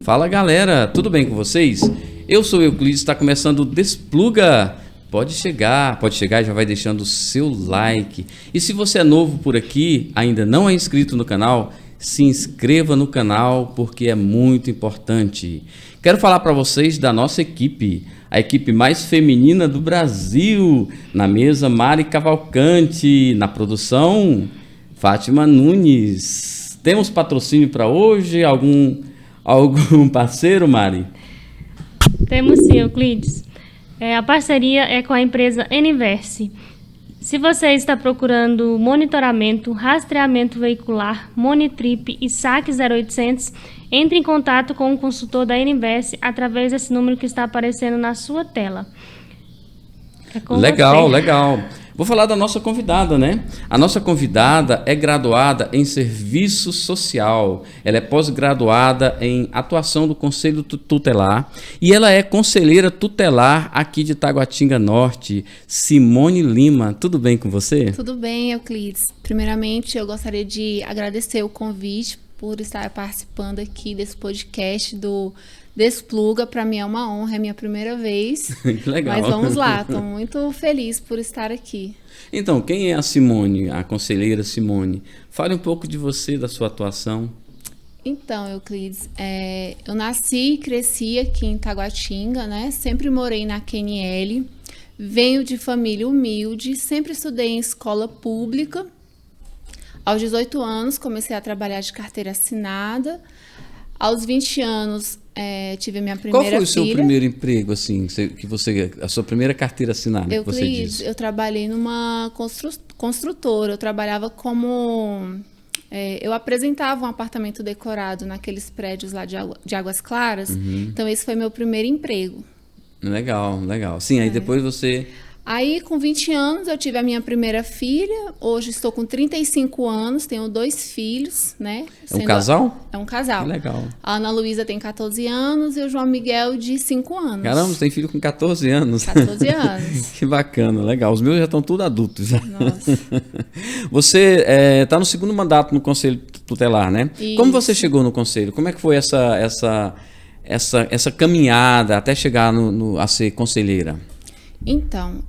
Fala galera, tudo bem com vocês? Eu sou o Euclides, está começando o Despluga. Pode chegar e já vai deixando o seu like. E se você é novo por aqui, ainda não é inscrito no canal, se inscreva no canal porque é muito importante. Quero falar para vocês da nossa equipe, a equipe mais feminina do Brasil. Na mesa, Mari Cavalcante, na produção, Fátima Nunes. Temos patrocínio para hoje? Algum parceiro, Mari? Temos sim, Euclides. A parceria é com a empresa Eniverse. Se você está procurando monitoramento, rastreamento veicular, Monitrip e saque 0800, entre em contato com o consultor da Eniverse através desse número que está aparecendo na sua tela. Legal. Vou falar da nossa convidada, né? A nossa convidada é graduada em Serviço Social. Ela é pós-graduada em atuação do Conselho Tutelar e ela é conselheira tutelar aqui de Taguatinga Norte. Simone Lima, tudo bem com você? Tudo bem, Euclides. Primeiramente, eu gostaria de agradecer o convite por estar participando aqui desse podcast do Despluga. Para mim é uma honra, é minha primeira vez. Que legal. Mas vamos lá, estou muito feliz por estar aqui. Então, quem é a Simone, a conselheira Simone? Fale um pouco de você, da sua atuação. Então, Euclides, eu nasci e cresci aqui em Taguatinga, né? Sempre morei na QNL, venho de família humilde, sempre estudei em escola pública. Aos 18 anos, comecei a trabalhar de carteira assinada. Aos 20 anos, tive a minha primeira filha. Qual foi o seu primeiro emprego, assim, a sua primeira carteira assinada, que você disse? Eu trabalhei numa construtora. Eu trabalhava como... eu apresentava um apartamento decorado naqueles prédios lá de Águas Claras. Uhum. Então, esse foi meu primeiro emprego. Legal. Sim, aí depois você... Aí, com 20 anos, eu tive a minha primeira filha. Hoje estou com 35 anos, tenho 2 filhos, né? É um casal? É um casal. Que legal. A Ana Luísa tem 14 anos e o João Miguel de 5 anos. Caramba, você tem filho com 14 anos. 14 anos. Que bacana, legal. Os meus já estão tudo adultos. Nossa. Você está no segundo mandato no Conselho Tutelar, né? Isso. Como você chegou no Conselho? Como é que foi essa caminhada até chegar a ser conselheira? Então,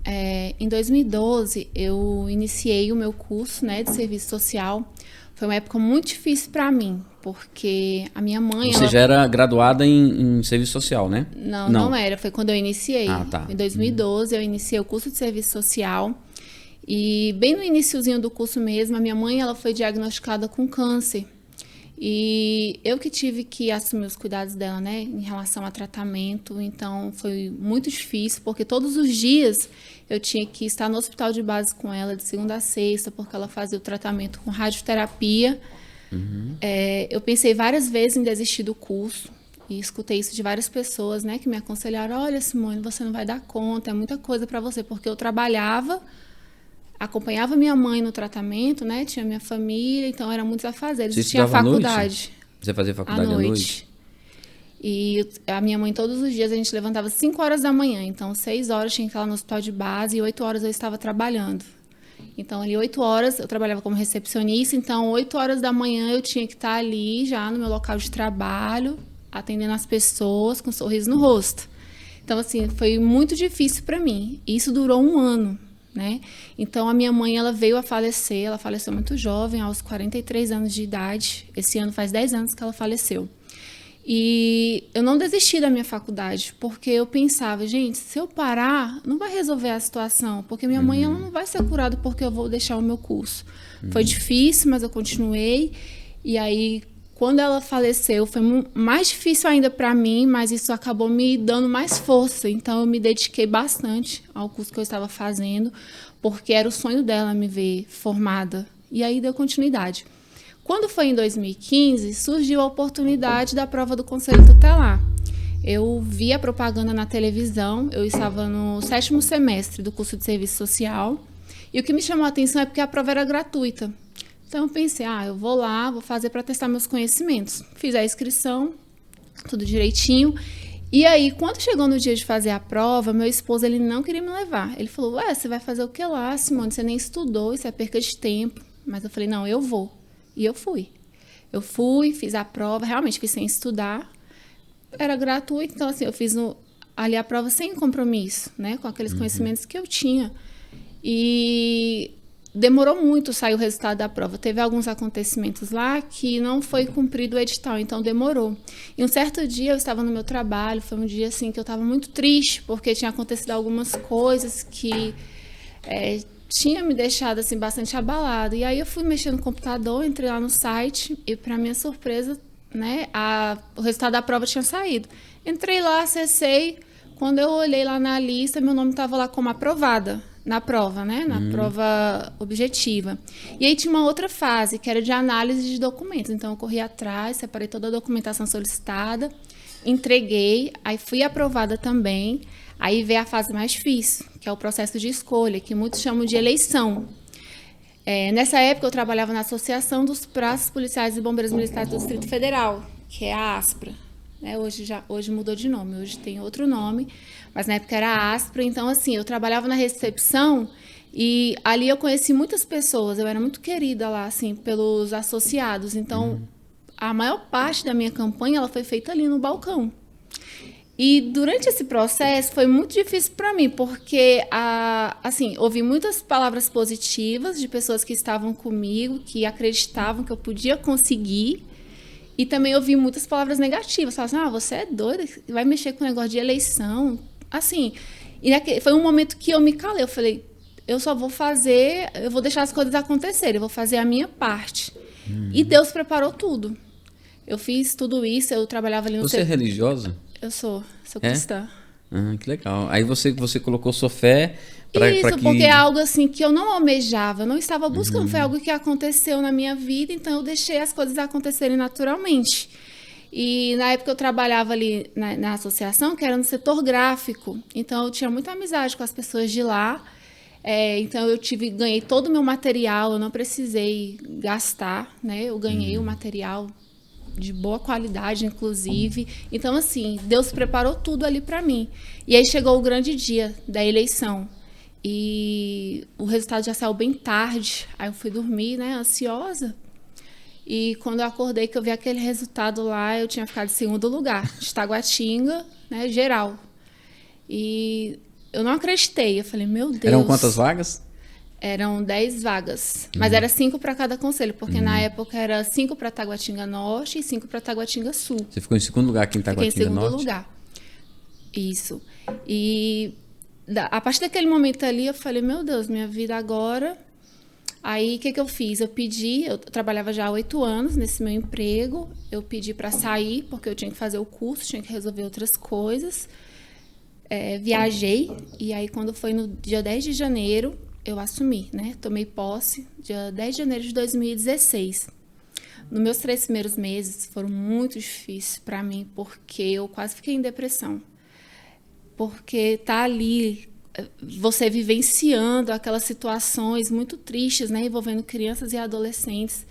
em 2012, eu iniciei o meu curso, né, de serviço social. Foi uma época muito difícil para mim, porque a minha mãe... Você já era graduada em serviço social, né? Não era. Foi quando eu iniciei. Ah, tá. Em 2012, eu iniciei o curso de serviço social. E bem no iniciozinho do curso mesmo, a minha mãe ela foi diagnosticada com câncer. E eu que tive que assumir os cuidados dela, né, em relação a tratamento. Então, foi muito difícil, porque todos os dias eu tinha que estar no hospital de base com ela, de segunda a sexta, porque ela fazia o tratamento com radioterapia. Uhum. Eu pensei várias vezes em desistir do curso, e escutei isso de várias pessoas, né, que me aconselharam: olha, Simone, você não vai dar conta, é muita coisa para você, porque eu trabalhava, acompanhava minha mãe no tratamento, né? Tinha minha família, então era muitos afazeres. Você tinha faculdade. Você fazia faculdade à noite? E a minha mãe, todos os dias, a gente levantava 5 horas da manhã. Então, 6 horas tinha que estar lá no hospital de base e 8 horas eu estava trabalhando. Então, ali 8 horas, eu trabalhava como recepcionista. Então, 8 horas da manhã eu tinha que estar ali, já no meu local de trabalho, atendendo as pessoas com um sorriso no rosto. Então, assim, foi muito difícil para mim. E isso durou 1 ano. Né? Então, a minha mãe ela veio a falecer, ela faleceu muito jovem, aos 43 anos de idade. Esse ano faz 10 anos que ela faleceu. E eu não desisti da minha faculdade, porque eu pensava, gente, se eu parar, não vai resolver a situação, porque minha mãe ela não vai ser curada porque eu vou deixar o meu curso. Foi difícil, mas eu continuei. E aí, quando ela faleceu, foi mais difícil ainda para mim, mas isso acabou me dando mais força. Então, eu me dediquei bastante ao curso que eu estava fazendo, porque era o sonho dela me ver formada. E aí, deu continuidade. Quando foi em 2015, surgiu a oportunidade da prova do Conselho Tutelar. Eu vi a propaganda na televisão, eu estava no 7º semestre do curso de Serviço Social, e o que me chamou a atenção é porque a prova era gratuita. Então, eu pensei, eu vou lá, vou fazer para testar meus conhecimentos. Fiz a inscrição, tudo direitinho. E aí, quando chegou no dia de fazer a prova, meu esposo, ele não queria me levar. Ele falou, você vai fazer o que lá, Simone? Você nem estudou, isso é perca de tempo. Mas eu falei, não, eu vou. E eu fui. Eu fui, fiz a prova, realmente fiz sem estudar. era gratuito, então assim, eu fiz ali a prova sem compromisso, né? Com aqueles conhecimentos que eu tinha. E demorou muito sair o resultado da prova. Teve alguns acontecimentos lá que não foi cumprido o edital, então demorou. E um certo dia eu estava no meu trabalho, foi um dia assim que eu estava muito triste, porque tinha acontecido algumas coisas que tinha me deixado assim bastante abalado. E aí eu fui mexer no computador, entrei lá no site e, para minha surpresa, né, o resultado da prova tinha saído. Entrei lá, acessei. Quando eu olhei lá na lista, meu nome estava lá como aprovada na prova, né? Na prova objetiva. E aí tinha uma outra fase, que era de análise de documentos. Então, eu corri atrás, separei toda a documentação solicitada, entreguei, aí fui aprovada também. Aí veio a fase mais difícil, que é o processo de escolha, que muitos chamam de eleição. Nessa época, eu trabalhava na Associação dos Praças Policiais e Bombeiros Militares do Distrito Federal, que é a ASPRA. Hoje mudou de nome, hoje tem outro nome, mas na época era a ASPRA. Então, assim, eu trabalhava na recepção e ali eu conheci muitas pessoas, eu era muito querida lá, assim, pelos associados. Então, a maior parte da minha campanha ela foi feita ali no balcão. E durante esse processo foi muito difícil para mim, porque assim, ouvi muitas palavras positivas de pessoas que estavam comigo, que acreditavam que eu podia conseguir. E também ouvi muitas palavras negativas. Falaram assim, você é doida, vai mexer com o negócio de eleição. Assim, foi um momento que eu me calei. Eu falei, eu vou deixar as coisas acontecerem, eu vou fazer a minha parte. E Deus preparou tudo. Eu fiz tudo isso, eu trabalhava ali no... Você é religiosa? Eu sou cristã. Que legal. Aí você colocou sua fé para que... porque é algo assim que eu não almejava, não estava buscando, foi algo que aconteceu na minha vida, então eu deixei as coisas acontecerem naturalmente. E na época eu trabalhava ali na associação, que era no setor gráfico, então eu tinha muita amizade com as pessoas de lá, então eu ganhei todo o meu material, eu não precisei gastar, né? Eu ganhei o material de boa qualidade, inclusive. Então, assim, Deus preparou tudo ali para mim. E aí chegou o grande dia da eleição. E o resultado já saiu bem tarde. Aí eu fui dormir, né, ansiosa. E quando eu acordei, que eu vi aquele resultado lá, eu tinha ficado em segundo lugar, de Taguatinga, né, geral. E eu não acreditei. Eu falei, meu Deus. Eram quantas vagas? Eram 10 vagas, mas era 5 para cada conselho, porque na época era 5 para Taguatinga Norte e 5 para Taguatinga Sul. Você ficou em segundo lugar aqui em Taguatinga Norte? Fiquei em segundo lugar. Isso. E a partir daquele momento ali, eu falei, meu Deus, minha vida agora... Aí, o que eu fiz? Eu trabalhava já há 8 anos nesse meu emprego, eu pedi para sair, porque eu tinha que fazer o curso, tinha que resolver outras coisas. Viajei, e aí quando foi no dia 10 de janeiro... eu assumi, né? Tomei posse dia 10 de janeiro de 2016. Nos meus 3 primeiros meses foram muito difíceis para mim, porque eu quase fiquei em depressão. Porque tá ali, você vivenciando aquelas situações muito tristes, né? Envolvendo crianças e adolescentes.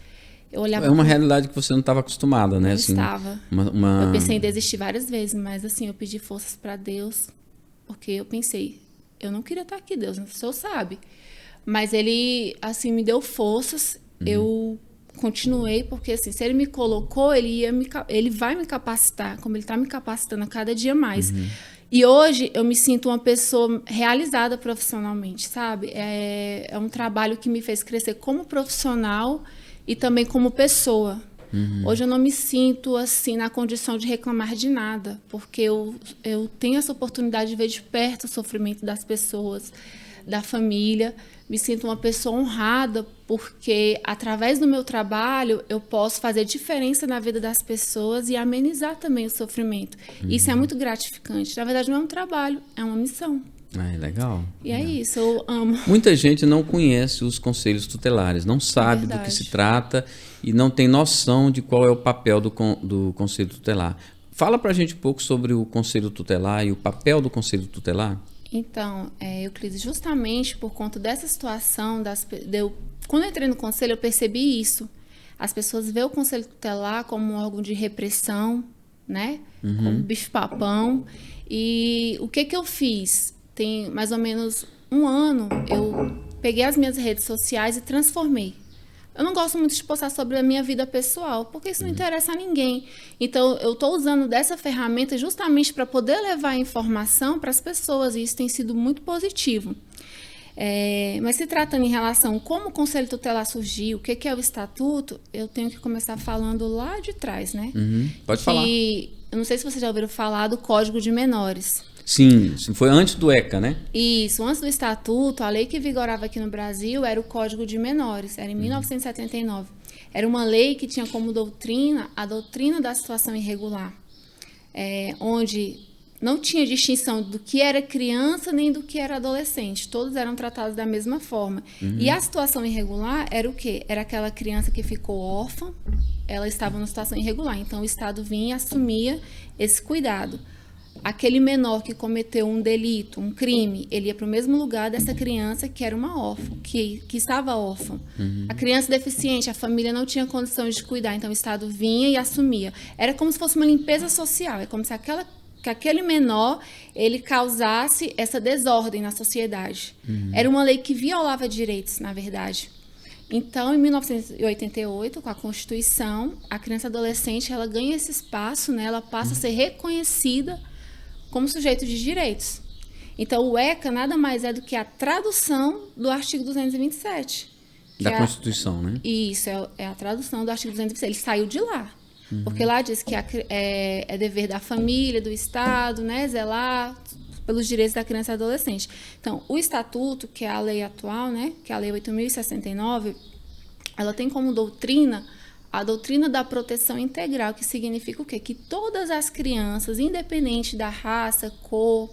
Eu olhava uma realidade que você não estava acostumada, né? Não assim, estava. Eu pensei em desistir várias vezes, mas assim, eu pedi forças para Deus, porque eu pensei, eu não queria estar aqui, Deus, o Senhor sabe. Mas ele, assim, me deu forças, eu continuei, porque, assim, se ele me colocou, ele vai me capacitar, como ele está me capacitando a cada dia mais. E hoje eu me sinto uma pessoa realizada profissionalmente, sabe? É um trabalho que me fez crescer como profissional e também como pessoa. Hoje eu não me sinto, assim, na condição de reclamar de nada, porque eu tenho essa oportunidade de ver de perto o sofrimento das pessoas, da família. Me sinto uma pessoa honrada, porque através do meu trabalho eu posso fazer diferença na vida das pessoas e amenizar também o sofrimento. Isso é muito gratificante. Na verdade, não é um trabalho, é uma missão. Legal. E é isso, eu amo. Muita gente não conhece os conselhos tutelares, não sabe do que se trata e não tem noção de qual é o papel do conselho tutelar. Fala pra gente um pouco sobre o conselho tutelar e o papel do conselho tutelar. Então, Euclides, justamente por conta dessa situação, quando eu entrei no conselho, eu percebi isso. As pessoas veem o conselho tutelar como um órgão de repressão, né? Como bicho-papão. E o que eu fiz? Tem mais ou menos 1 ano, eu peguei as minhas redes sociais e transformei. Eu não gosto muito de postar sobre a minha vida pessoal, porque isso não interessa a ninguém. Então, eu estou usando dessa ferramenta justamente para poder levar informação para as pessoas, e isso tem sido muito positivo. Mas se tratando em relação a como o Conselho Tutelar surgiu, o que é o Estatuto, eu tenho que começar falando lá de trás, né? Pode falar. Eu não sei se vocês já ouviram falar do Código de Menores. Sim, foi antes do ECA, né? Isso, antes do Estatuto, a lei que vigorava aqui no Brasil era o Código de Menores, era em 1979. Era uma lei que tinha como doutrina a doutrina da situação irregular, onde não tinha distinção do que era criança nem do que era adolescente. Todos eram tratados da mesma forma. E a situação irregular era o quê? Era aquela criança que ficou órfã, ela estava numa situação irregular. Então, o Estado vinha e assumia esse cuidado. Aquele menor que cometeu um delito, um crime, ele ia para o mesmo lugar dessa criança que era uma órfã, que estava órfã. A criança deficiente, a família não tinha condições de cuidar, então o Estado vinha e assumia. Era como se fosse uma limpeza social, é como se aquele menor, ele causasse essa desordem na sociedade. Era uma lei que violava direitos, na verdade. Então, em 1988, com a Constituição, a criança e adolescente, ela ganha esse espaço, né? Ela passa a ser reconhecida como sujeito de direitos. Então, o ECA nada mais é do que a tradução do artigo 227. Da Constituição, né? Isso, é a tradução do artigo 227. Ele saiu de lá. Porque lá diz que é dever da família, do Estado, né, zelar pelos direitos da criança e adolescente. Então, o Estatuto, que é a lei atual, né, que é a Lei 8.069, ela tem como doutrina a doutrina da proteção integral, que significa o quê? Que todas as crianças, independente da raça, cor,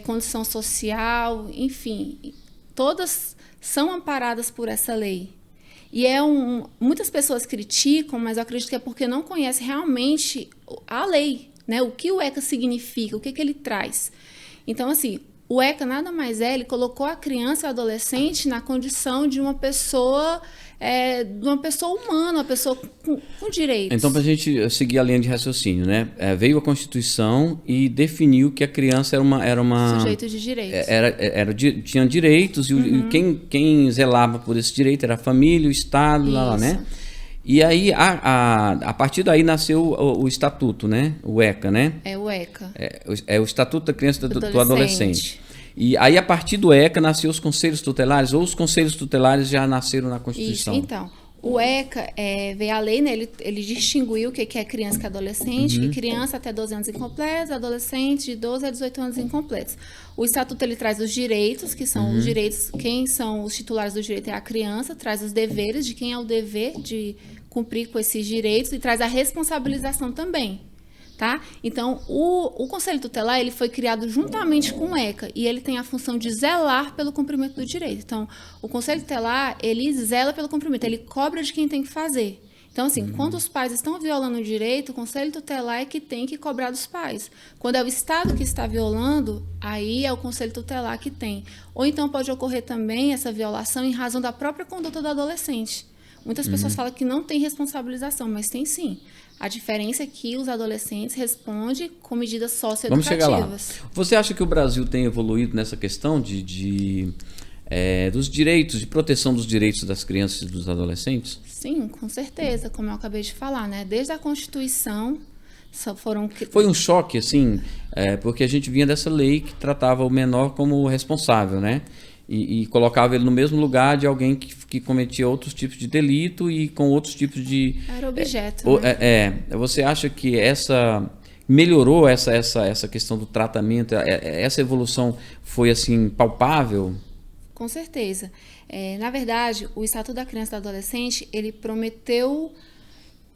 condição social, enfim, todas são amparadas por essa lei. E muitas pessoas criticam, mas eu acredito que é porque não conhecem realmente a lei, né? O que o ECA significa, o que ele traz. Então, assim, o ECA nada mais ele colocou a criança e o adolescente na condição de uma pessoa humana, uma pessoa com direitos. Então, para a gente seguir a linha de raciocínio, né? Veio a Constituição e definiu que a criança era uma sujeito de direitos. Tinha direitos, e quem zelava por esse direito era a família, o Estado, lá, né? E aí, a partir daí nasceu o Estatuto, né? O ECA, né? O ECA. É o Estatuto da Criança e do Adolescente. E aí, a partir do ECA, nasceram os conselhos tutelares, ou os conselhos tutelares já nasceram na Constituição? Isso, então. O ECA, veio a lei, né, ele distinguiu o que é criança e adolescente, e criança até 12 anos incompletos, adolescente de 12 a 18 anos incompletos. O Estatuto, ele traz os direitos, que são os direitos, quem são os titulares do direito é a criança, traz os deveres, de quem é o dever de cumprir com esses direitos, e traz a responsabilização também. Tá? Então, o Conselho Tutelar ele foi criado juntamente com o ECA e ele tem a função de zelar pelo cumprimento do direito. Então, o Conselho Tutelar, ele zela pelo cumprimento, ele cobra de quem tem que fazer. Então, assim, quando os pais estão violando o direito, o Conselho Tutelar é que tem que cobrar dos pais. Quando é o Estado que está violando, aí é o Conselho Tutelar que tem. Ou então pode ocorrer também essa violação em razão da própria conduta do adolescente. Muitas pessoas falam que não tem responsabilização, mas tem sim. A diferença é que os adolescentes respondem com medidas socioeducativas. Vamos chegar lá. Você acha que o Brasil tem evoluído nessa questão dos direitos, de proteção dos direitos das crianças e dos adolescentes? Sim, com certeza, como eu acabei de falar, né? Desde a Constituição, Foi um choque, assim, porque a gente vinha dessa lei que tratava o menor como responsável, né? E colocava ele no mesmo lugar de alguém que cometia outros tipos de delito e com outros tipos de... Era objeto, né? Você acha que melhorou essa questão do tratamento? Essa evolução foi, assim, palpável? Com certeza. Na verdade, o Estatuto da Criança e do Adolescente, ele prometeu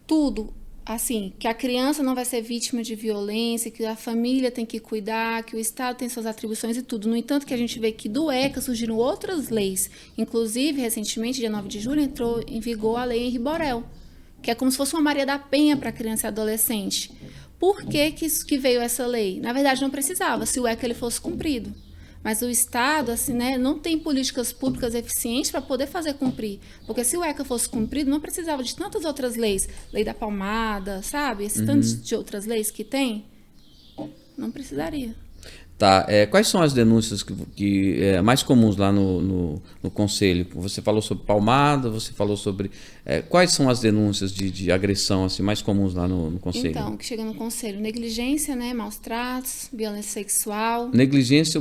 tudo, assim, que a criança não vai ser vítima de violência, que a família tem que cuidar, que o Estado tem suas atribuições e tudo. No entanto, que a gente vê que do ECA surgiram outras leis. Inclusive, recentemente, dia 9 de julho, entrou em vigor a Lei Henri Borel, que é como se fosse uma Maria da Penha para criança e adolescente. Por que veio essa lei? Na verdade, não precisava, se o ECA ele fosse cumprido. Mas o Estado, assim, né, não tem políticas públicas eficientes para poder fazer cumprir. Porque se o ECA fosse cumprido, não precisava de tantas outras leis. Lei da palmada, sabe? Tantas de outras leis que tem, não precisaria. Tá. Quais são as denúncias que mais comuns lá no conselho? Você falou sobre palmada, você falou sobre... quais são as denúncias de agressão assim, mais comuns lá no conselho? Então, que chega no conselho, negligência, né, maus tratos, violência sexual. Negligência,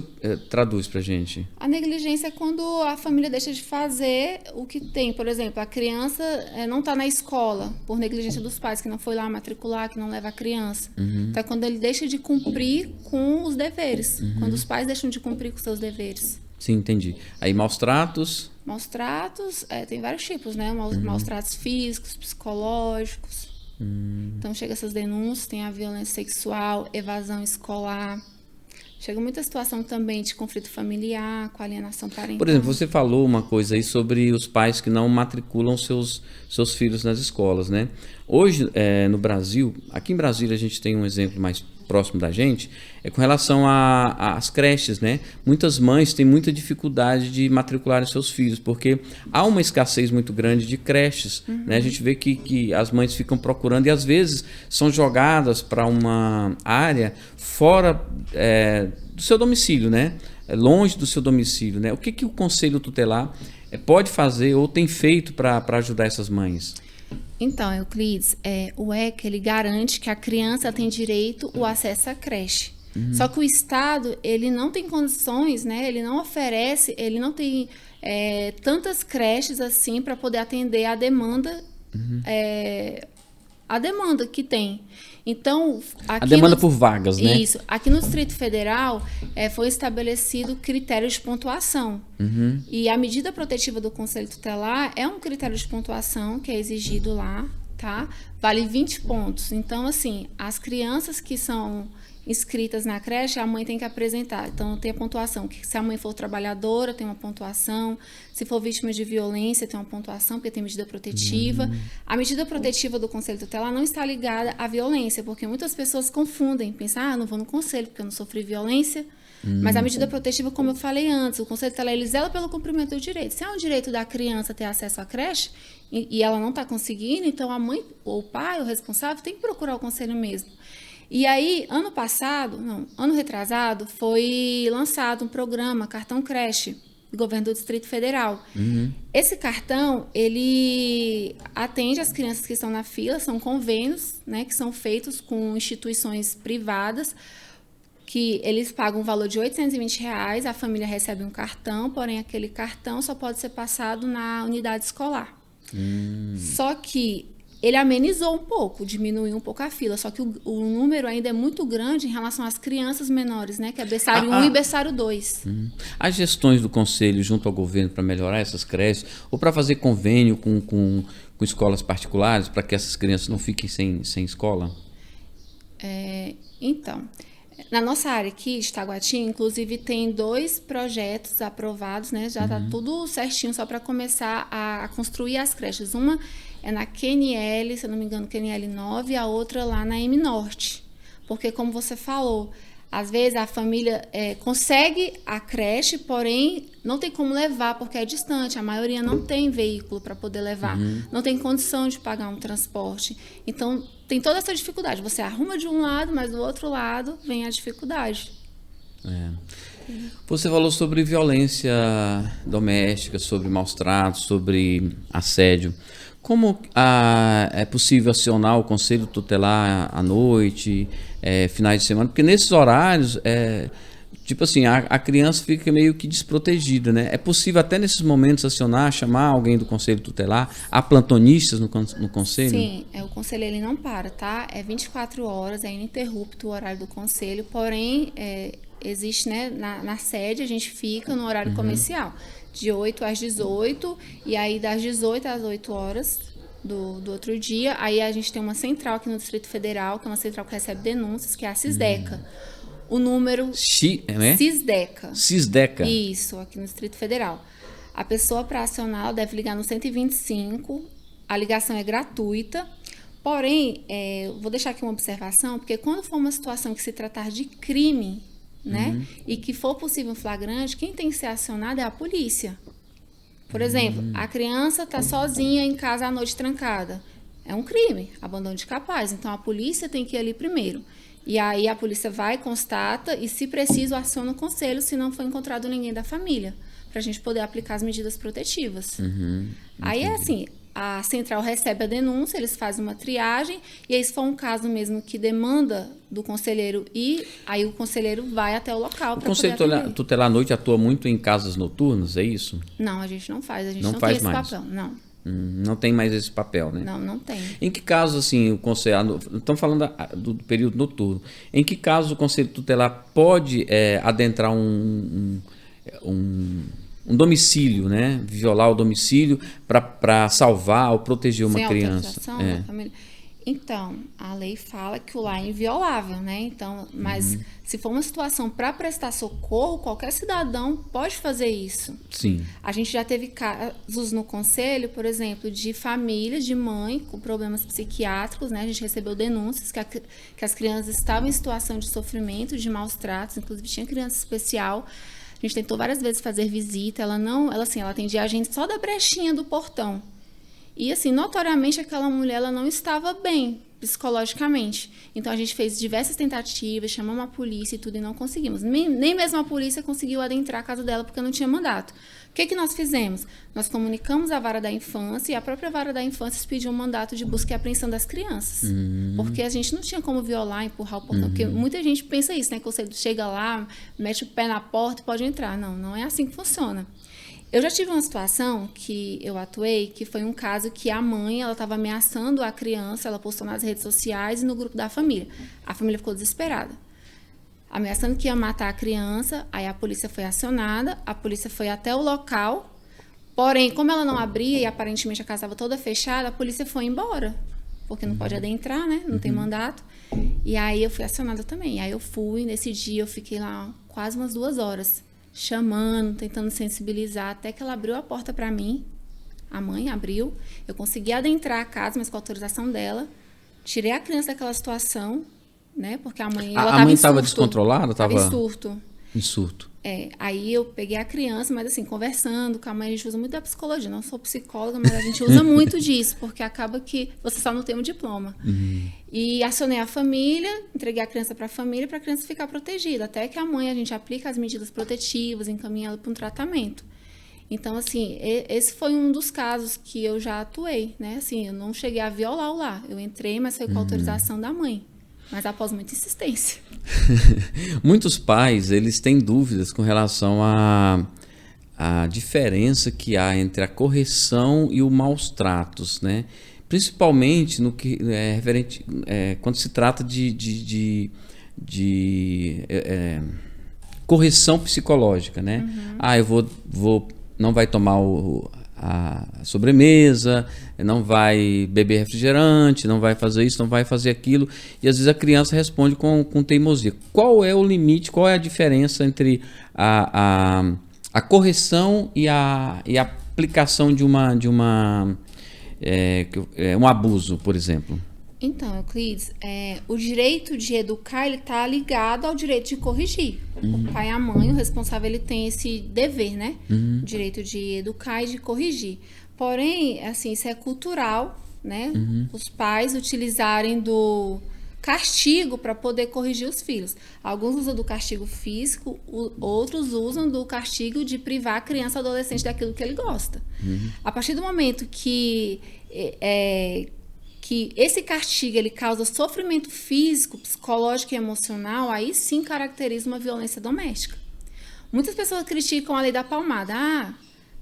traduz pra gente. A negligência é quando a família deixa de fazer o que tem. Por exemplo, a criança não está na escola por negligência dos pais, que não foi lá matricular, que não leva a criança. Então, é quando ele deixa de cumprir com os deveres. Quando os pais deixam de cumprir com seus deveres. Sim, entendi. Aí, maus tratos? Maus tratos, tem vários tipos, né? Maus tratos físicos, psicológicos. Então, chega essas denúncias, tem a violência sexual, evasão escolar. Chega muita situação também de conflito familiar, com alienação parental. Por exemplo, você falou uma coisa aí sobre os pais que não matriculam seus filhos nas escolas, né? Hoje, no Brasil, aqui em Brasília a gente tem um exemplo mais próximo da gente, com relação às creches, né? Muitas mães têm muita dificuldade de matricular seus filhos, porque há uma escassez muito grande de creches, né? A gente vê que as mães ficam procurando e às vezes são jogadas para uma área fora do seu domicílio, né? Longe do seu domicílio, né? O que o Conselho Tutelar pode fazer ou tem feito para ajudar essas mães? Então, Euclides, o ECA, ele garante que a criança tem direito ao acesso à creche. Só que o Estado, ele não tem condições, né? Ele não oferece, ele não tem tantas creches assim para poder atender a demanda, que tem. Então, aqui a demanda por vagas, né? Isso. Aqui no Distrito Federal foi estabelecido critérios de pontuação. E a medida protetiva do Conselho Tutelar é um critério de pontuação que é exigido lá, tá? Vale 20 pontos. Então, assim, as crianças que são inscritas na creche, a mãe tem que apresentar. Então, tem a pontuação, que se a mãe for trabalhadora, tem uma pontuação. Se for vítima de violência, tem uma pontuação, porque tem medida protetiva. A medida protetiva do Conselho Tutelar não está ligada à violência, porque muitas pessoas confundem, pensam, não vou no conselho porque eu não sofri violência. Mas a medida protetiva, como eu falei antes, o Conselho Tutelar, ele zela pelo cumprimento do direito. Se é um direito da criança ter acesso à creche e ela não está conseguindo, então a mãe, ou o pai, o responsável, tem que procurar o conselho mesmo. E aí, ano retrasado, foi lançado um programa, Cartão Creche, do governo do Distrito Federal. Esse cartão, ele atende as crianças que estão na fila, são convênios, né, que são feitos com instituições privadas, que eles pagam um valor de R$820, a família recebe um cartão, porém aquele cartão só pode ser passado na unidade escolar. Só que ele amenizou um pouco, diminuiu um pouco a fila, só que o número ainda é muito grande em relação às crianças menores, né? Que é berçário 1 e berçário 2. As gestões do Conselho junto ao governo para melhorar essas creches, ou para fazer convênio com escolas particulares, para que essas crianças não fiquem sem escola? Então, na nossa área aqui de Taguatinga, inclusive, tem 2 projetos aprovados, né? Já está tudo certinho, só para começar a construir as creches. Uma é na QNL, se eu não me engano, QNL 9, e a outra lá na M Norte. Porque, como você falou, às vezes a família consegue a creche, porém não tem como levar, porque é distante. A maioria não tem veículo para poder levar, não tem condição de pagar um transporte. Então, tem toda essa dificuldade. Você arruma de um lado, mas do outro lado vem a dificuldade. Você falou sobre violência doméstica, sobre maus tratos, sobre assédio. Como é possível acionar o Conselho Tutelar à noite, finais de semana? Porque nesses horários, tipo assim, a criança fica meio que desprotegida, né? É possível até nesses momentos acionar, chamar alguém do Conselho Tutelar? Há plantonistas no Conselho? Sim, o Conselho ele não para, tá? É 24 horas, é ininterrupto o horário do Conselho, porém, existe, né, na sede, a gente fica no horário comercial. De 8 às 18, e aí das 18 às 8 horas do outro dia, aí a gente tem uma central aqui no Distrito Federal, que é uma central que recebe denúncias, que é a Cisdeca. O número... Cisdeca. Cisdeca. Isso, aqui no Distrito Federal. A pessoa para acionar deve ligar no 125, a ligação é gratuita, porém, vou deixar aqui uma observação, porque quando for uma situação que se tratar de crime, né? E que for possível um flagrante, quem tem que ser acionado é a polícia. Por exemplo, a criança está sozinha em casa à noite trancada. É um crime, abandono de capaz. Então, a polícia tem que ir ali primeiro. E aí a polícia vai, constata e, se preciso, aciona o conselho se não for encontrado ninguém da família, para a gente poder aplicar as medidas protetivas. Aí é assim, a central recebe a denúncia, eles fazem uma triagem, e aí se for um caso mesmo que demanda do conselheiro ir, aí o conselheiro vai até o local. O conselho tutelar à noite atua muito em casas noturnas, é isso? Não, a gente não faz, a gente não faz tem esse mais. papel, não. Não tem mais esse papel, né? Não, não tem. Em que caso, assim, o conselho... Estamos falando do período noturno. Em que caso o conselho tutelar pode adentrar um domicílio, né? Violar o domicílio para salvar ou proteger uma criança? Sem autorização da família? Então, a lei fala que o lar é inviolável, né? Então, mas se for uma situação para prestar socorro, qualquer cidadão pode fazer isso. Sim. A gente já teve casos no conselho, por exemplo, de famílias de mãe com problemas psiquiátricos, né? A gente recebeu denúncias que as crianças estavam em situação de sofrimento, de maus tratos, inclusive tinha criança especial. A gente tentou várias vezes fazer visita, ela atendia a gente só da brechinha do portão. E, assim, notoriamente aquela mulher ela não estava bem psicologicamente. Então, a gente fez diversas tentativas, chamamos a polícia e tudo, e não conseguimos. Nem mesmo a polícia conseguiu adentrar a casa dela porque não tinha mandato. O que nós fizemos? Nós comunicamos à vara da infância, e a própria vara da infância pediu um mandato de busca e apreensão das crianças. Porque a gente não tinha como violar, empurrar o portão. Porque muita gente pensa isso, né? Que você chega lá, mete o pé na porta e pode entrar. Não, não é assim que funciona. Eu já tive uma situação que eu atuei, que foi um caso que a mãe, ela estava ameaçando a criança, ela postou nas redes sociais e no grupo da família. A família ficou desesperada, ameaçando que ia matar a criança. Aí a polícia foi acionada, a polícia foi até o local, porém, como ela não abria e aparentemente a casa estava toda fechada, a polícia foi embora, porque não pode adentrar, né? Não tem mandato. E aí eu fui acionada também. E aí eu fui, nesse dia eu fiquei lá quase umas 2 horas, chamando, tentando sensibilizar, até que ela abriu a porta para mim. A mãe abriu, eu consegui adentrar a casa, mas com a autorização dela, tirei a criança daquela situação, né? Porque a mãe, ela a mãe estava descontrolada? Estava em surto. Em surto. Aí eu peguei a criança, mas assim, conversando com a mãe, a gente usa muito da psicologia. Não sou psicóloga, mas a gente usa muito disso, porque acaba que você só não tem um diploma. E acionei a família, entreguei a criança para a criança ficar protegida. Até que a mãe, a gente aplica as medidas protetivas, encaminha ela para um tratamento. Então, assim, esse foi um dos casos que eu já atuei, né? Assim, eu não cheguei a violar o lar. Eu entrei, mas foi com autorização da mãe. Mas após muita insistência. Muitos pais, eles têm dúvidas com relação à diferença que há entre a correção e o maus tratos, né? Principalmente no que é referente quando se trata de correção psicológica, né? Eu vou não vai tomar a sobremesa, não vai beber refrigerante, não vai fazer isso, não vai fazer aquilo. E às vezes a criança responde com teimosia. Qual é o limite, qual é a diferença entre a correção e a aplicação de um abuso, por exemplo? Então, Euclides, o direito de educar, ele está ligado ao direito de corrigir. O pai e a mãe, o responsável, ele tem esse dever, né? O direito de educar e de corrigir. Porém, assim, isso é cultural, né? Os pais utilizarem do castigo para poder corrigir os filhos. Alguns usam do castigo físico, outros usam do castigo de privar a criança ou adolescente daquilo que ele gosta. A partir do momento que esse castigo ele causa sofrimento físico, psicológico e emocional, aí sim caracteriza uma violência doméstica. Muitas pessoas criticam a lei da palmada.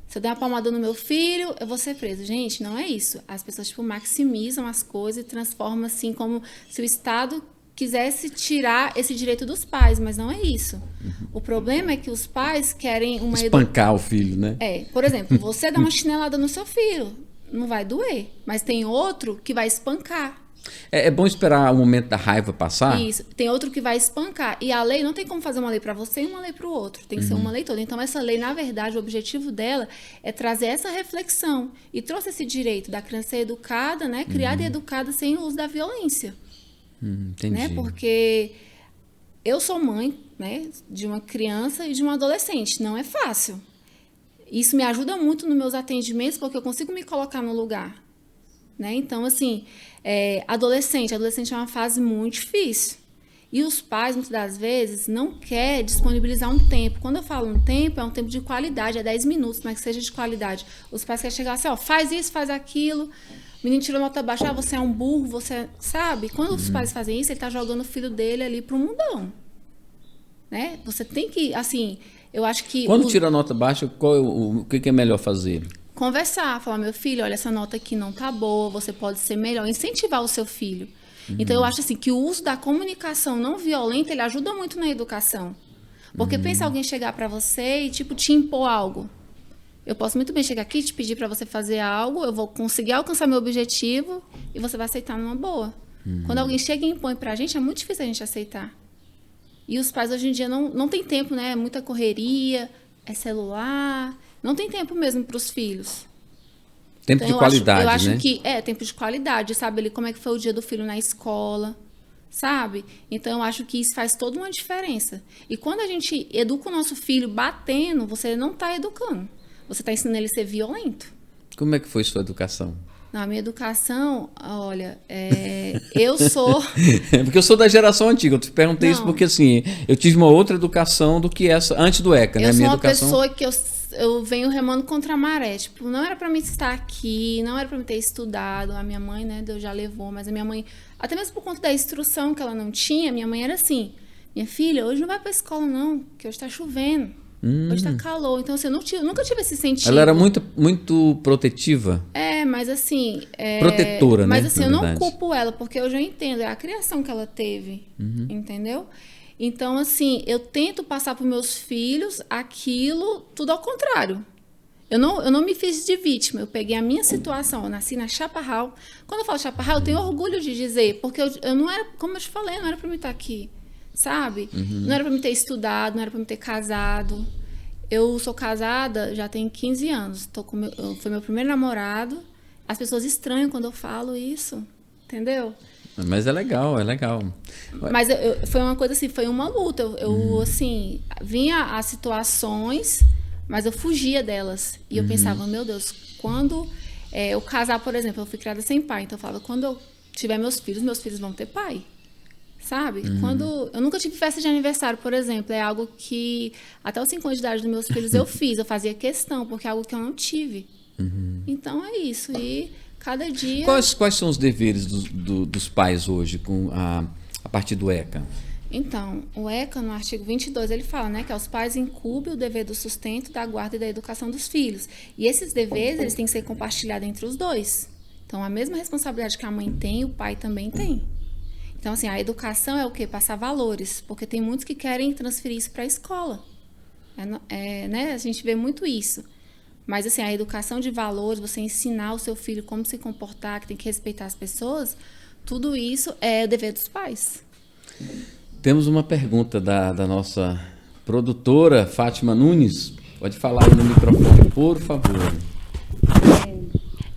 Se eu der uma palmada no meu filho, eu vou ser preso. Gente, não é isso. As pessoas maximizam as coisas e transformam assim como se o Estado quisesse tirar esse direito dos pais, mas não é isso. O problema é que os pais querem espancar o filho, né? Por exemplo, você dá uma chinelada no seu filho, não vai doer, mas tem outro que vai espancar. É bom esperar o momento da raiva passar? Isso, tem outro que vai espancar. E a lei não tem como fazer uma lei para você e uma lei para o outro. Tem que ser uma lei toda. Então, essa lei, na verdade, o objetivo dela é trazer essa reflexão. E trouxe esse direito da criança ser educada, né? Criada e educada sem o uso da violência. Entendi. Né? Porque eu sou mãe, né, de uma criança e de um adolescente. Não é fácil. Isso me ajuda muito nos meus atendimentos, porque eu consigo me colocar no lugar. Né? Então, assim, adolescente é uma fase muito difícil. E os pais, muitas das vezes, não querem disponibilizar um tempo. Quando eu falo um tempo, é um tempo de qualidade, é 10 minutos, mas que seja de qualidade. Os pais querem chegar assim, ó, faz isso, faz aquilo. O menino tirou nota baixa, você é um burro, você... Sabe? Quando os pais fazem isso, ele tá jogando o filho dele ali pro mundão. Né? Você tem que, assim, eu acho que... Quando tira nota baixa, o que é melhor fazer? Conversar, falar, meu filho, olha, essa nota aqui não tá boa, você pode ser melhor. Incentivar o seu filho. Então, eu acho assim que o uso da comunicação não violenta, ele ajuda muito na educação. Porque pensa alguém chegar para você e, tipo, te impor algo. Eu posso muito bem chegar aqui e te pedir para você fazer algo, eu vou conseguir alcançar meu objetivo e você vai aceitar numa boa. Quando alguém chega e impõe pra gente, é muito difícil a gente aceitar. E os pais hoje em dia não tem tempo, né? É muita correria, é celular, não tem tempo mesmo para os filhos. Tempo de qualidade, né? Eu acho que tempo de qualidade, sabe ali como é que foi o dia do filho na escola, sabe? Então eu acho que isso faz toda uma diferença. E quando a gente educa o nosso filho batendo, você não está educando, você está ensinando ele a ser violento. Como é que foi sua educação? Na minha educação, olha, eu sou... Porque eu sou da geração antiga, eu te perguntei isso porque, assim, eu tive uma outra educação do que essa, antes do ECA, né? Eu sou minha uma educação... pessoa que eu venho remando contra a maré, tipo, não era pra mim estar aqui, não era pra mim ter estudado, a minha mãe, né, Deus já levou, mas a minha mãe, até mesmo por conta da instrução que ela não tinha, minha mãe era assim, minha filha, hoje não vai pra escola não, que hoje tá chovendo, hoje tá calor, então assim, eu nunca tive esse sentido. Ela era muito, muito protetiva? Mas assim... protetora, mas, né? Mas assim, eu não culpo ela, porque eu já entendo, é a criação que ela teve, entendeu? Então, assim, eu tento passar para os meus filhos aquilo, tudo ao contrário. Eu não me fiz de vítima, eu peguei a minha situação, eu nasci na Chaparral. Quando eu falo Chaparral, eu tenho orgulho de dizer, porque eu não era, como eu te falei, não era para mim estar aqui, sabe? Não era para mim ter estudado, não era para mim ter casado. Eu sou casada já tem 15 anos, foi meu primeiro namorado. As pessoas estranham quando eu falo isso, entendeu? Mas é legal, é legal. Mas foi uma coisa assim, foi uma luta. Eu assim, vinha as situações, mas eu fugia delas. E eu pensava, meu Deus, quando eu casar, por exemplo, eu fui criada sem pai. Então eu falava, quando eu tiver meus filhos vão ter pai. Sabe? Quando eu nunca tive festa de aniversário, por exemplo. É algo que até os 5 anos de idade dos meus filhos eu fiz. Eu fazia questão, porque é algo que eu não tive. Então é isso. E... cada dia... Quais são os deveres dos pais hoje a partir do ECA? Então, o ECA, no artigo 22, ele fala, né, que aos pais incumbe o dever do sustento, da guarda e da educação dos filhos. E esses deveres, eles têm que ser compartilhados entre os dois. Então, a mesma responsabilidade que a mãe tem, o pai também tem. Então, assim, a educação é o quê? Passar valores. Porque tem muitos que querem transferir isso para a escola. Né? A gente vê muito isso. Mas, assim, a educação de valores, você ensinar o seu filho como se comportar, que tem que respeitar as pessoas, tudo isso é o dever dos pais. Temos uma pergunta da nossa produtora, Fátima Nunes. Pode falar aí no microfone, por favor.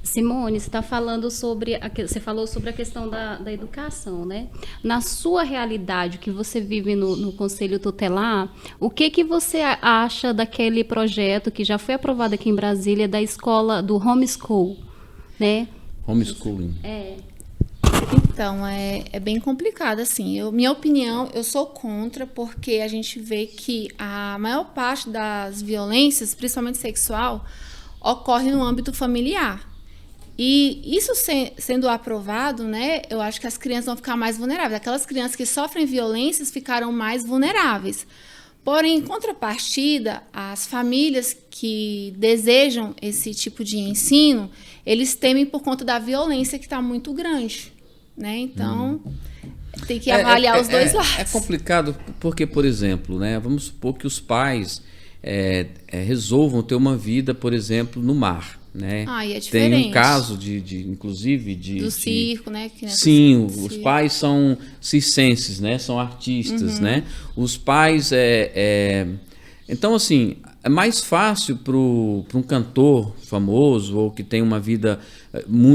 Simone, você está falando você falou sobre a questão da educação, né? Na sua realidade, que você vive no Conselho Tutelar, o que você acha daquele projeto que já foi aprovado aqui em Brasília da escola do homeschool, né? Homeschooling. Então, é bem complicado, assim. Minha opinião, eu sou contra, porque a gente vê que a maior parte das violências, principalmente sexual, ocorre no âmbito familiar. E isso sendo aprovado, né, eu acho que as crianças vão ficar mais vulneráveis. Aquelas crianças que sofrem violências ficaram mais vulneráveis. Porém, em contrapartida, as famílias que desejam esse tipo de ensino, eles temem por conta da violência que está muito grande, né? Então, tem que avaliar os dois lados. É complicado porque, por exemplo, né, vamos supor que os pais resolvam ter uma vida, por exemplo, no mar. Né? E é diferente. Tem um caso inclusive do circo, né? Sim, os pais são circenses, né? São artistas, né? Os pais então, assim, é mais fácil para um cantor famoso ou que tem uma vida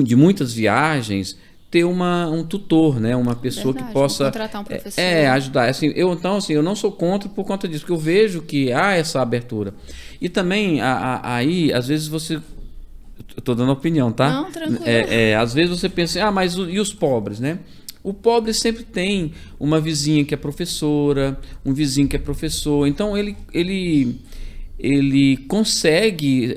de muitas viagens ter um tutor, né? Uma pessoa que possa contratar um professor. Ajudar. Assim, eu não sou contra por conta disso, porque eu vejo que há essa abertura. E também aí, às vezes você... Estou dando opinião, tá? Não, tranquilo. Às vezes você pensa, mas e os pobres, né? O pobre sempre tem uma vizinha que é professora, um vizinho que é professor. Então, ele consegue...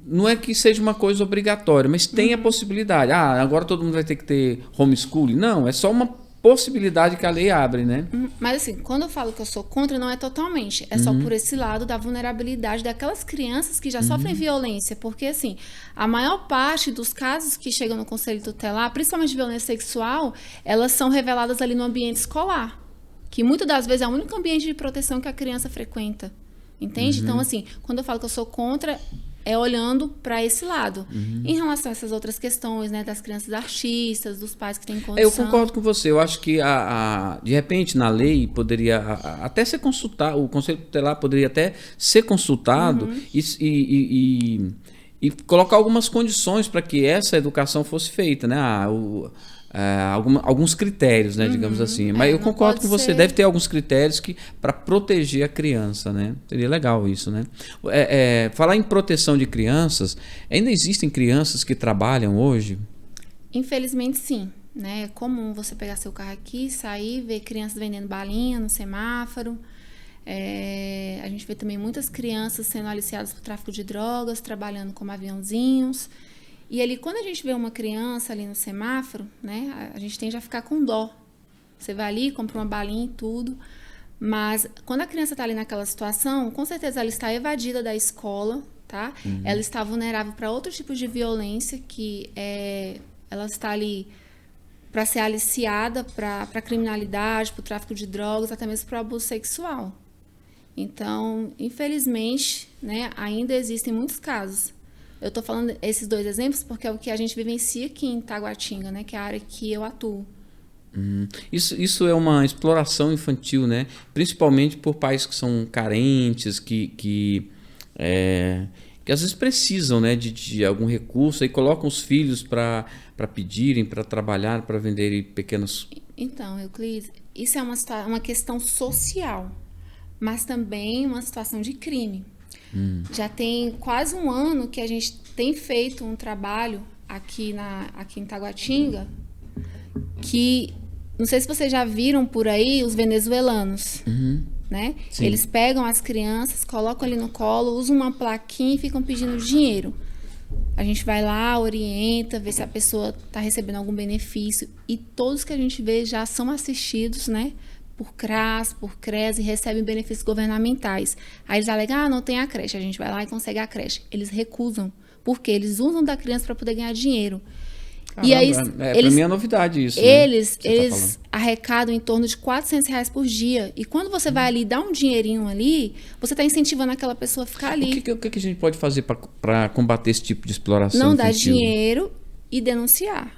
Não é que seja uma coisa obrigatória, mas tem a possibilidade. Agora todo mundo vai ter que ter homeschooling. Não, é só uma possibilidade que a lei abre, né? Mas assim, quando eu falo que eu sou contra, não é totalmente. É só por esse lado da vulnerabilidade daquelas crianças que já sofrem violência. Porque, assim, a maior parte dos casos que chegam no Conselho Tutelar, principalmente de violência sexual, elas são reveladas ali no ambiente escolar. Que muitas das vezes é o único ambiente de proteção que a criança frequenta. Entende? Então, assim, quando eu falo que eu sou contra, é olhando para esse lado. Em relação a essas outras questões, né, das crianças artistas, dos pais que têm condição... Eu concordo com você. Eu acho que, de repente, na lei, poderia até ser consultado, o Conselho Tutelar poderia até ser consultado e colocar algumas condições para que essa educação fosse feita, né? Alguns critérios, né, digamos assim. Mas eu concordo com você, deve ter alguns critérios para proteger a criança, né? Seria legal isso, né? Falar em proteção de crianças, ainda existem crianças que trabalham hoje? Infelizmente, sim. Né? É comum você pegar seu carro aqui, sair, ver crianças vendendo balinha no semáforo. A gente vê também muitas crianças sendo aliciadas por tráfico de drogas, trabalhando como aviãozinhos. E ali, quando a gente vê uma criança ali no semáforo, né, a gente tende a ficar com dó. Você vai ali, compra uma balinha e tudo. Mas quando a criança está ali naquela situação, com certeza ela está evadida da escola, tá? Ela está vulnerável para outros tipos de violência, que ela está ali para ser aliciada para criminalidade, para o tráfico de drogas, até mesmo para o abuso sexual. Então, infelizmente, né, ainda existem muitos casos. Eu estou falando esses dois exemplos porque é o que a gente vivencia aqui em Taguatinga, né, que é a área que eu atuo. Isso é uma exploração infantil, né? Principalmente por pais que são carentes, que às vezes precisam, né, de algum recurso e colocam os filhos para pedirem, para trabalhar, para venderem pequenos... Então, Euclides, isso é uma questão social, mas também uma situação de crime. Já tem quase um ano que a gente tem feito um trabalho aqui em Taguatinga, que, não sei se vocês já viram por aí, os venezuelanos, né? Eles pegam as crianças, colocam ali no colo, usam uma plaquinha e ficam pedindo dinheiro. A gente vai lá, orienta, vê se a pessoa está recebendo algum benefício, e todos que a gente vê já são assistidos, né, por CRAS, por CRES, e recebem benefícios governamentais. Aí eles alegam, não tem a creche. A gente vai lá e consegue a creche. Eles recusam, porque eles usam da criança para poder ganhar dinheiro. Caramba, e aí, para mim é novidade isso. Eles arrecadam em torno de R$400 por dia. E quando você vai ali e dá um dinheirinho ali, você está incentivando aquela pessoa a ficar ali. O que a gente pode fazer para combater esse tipo de exploração Não infantil? Dar dinheiro e denunciar.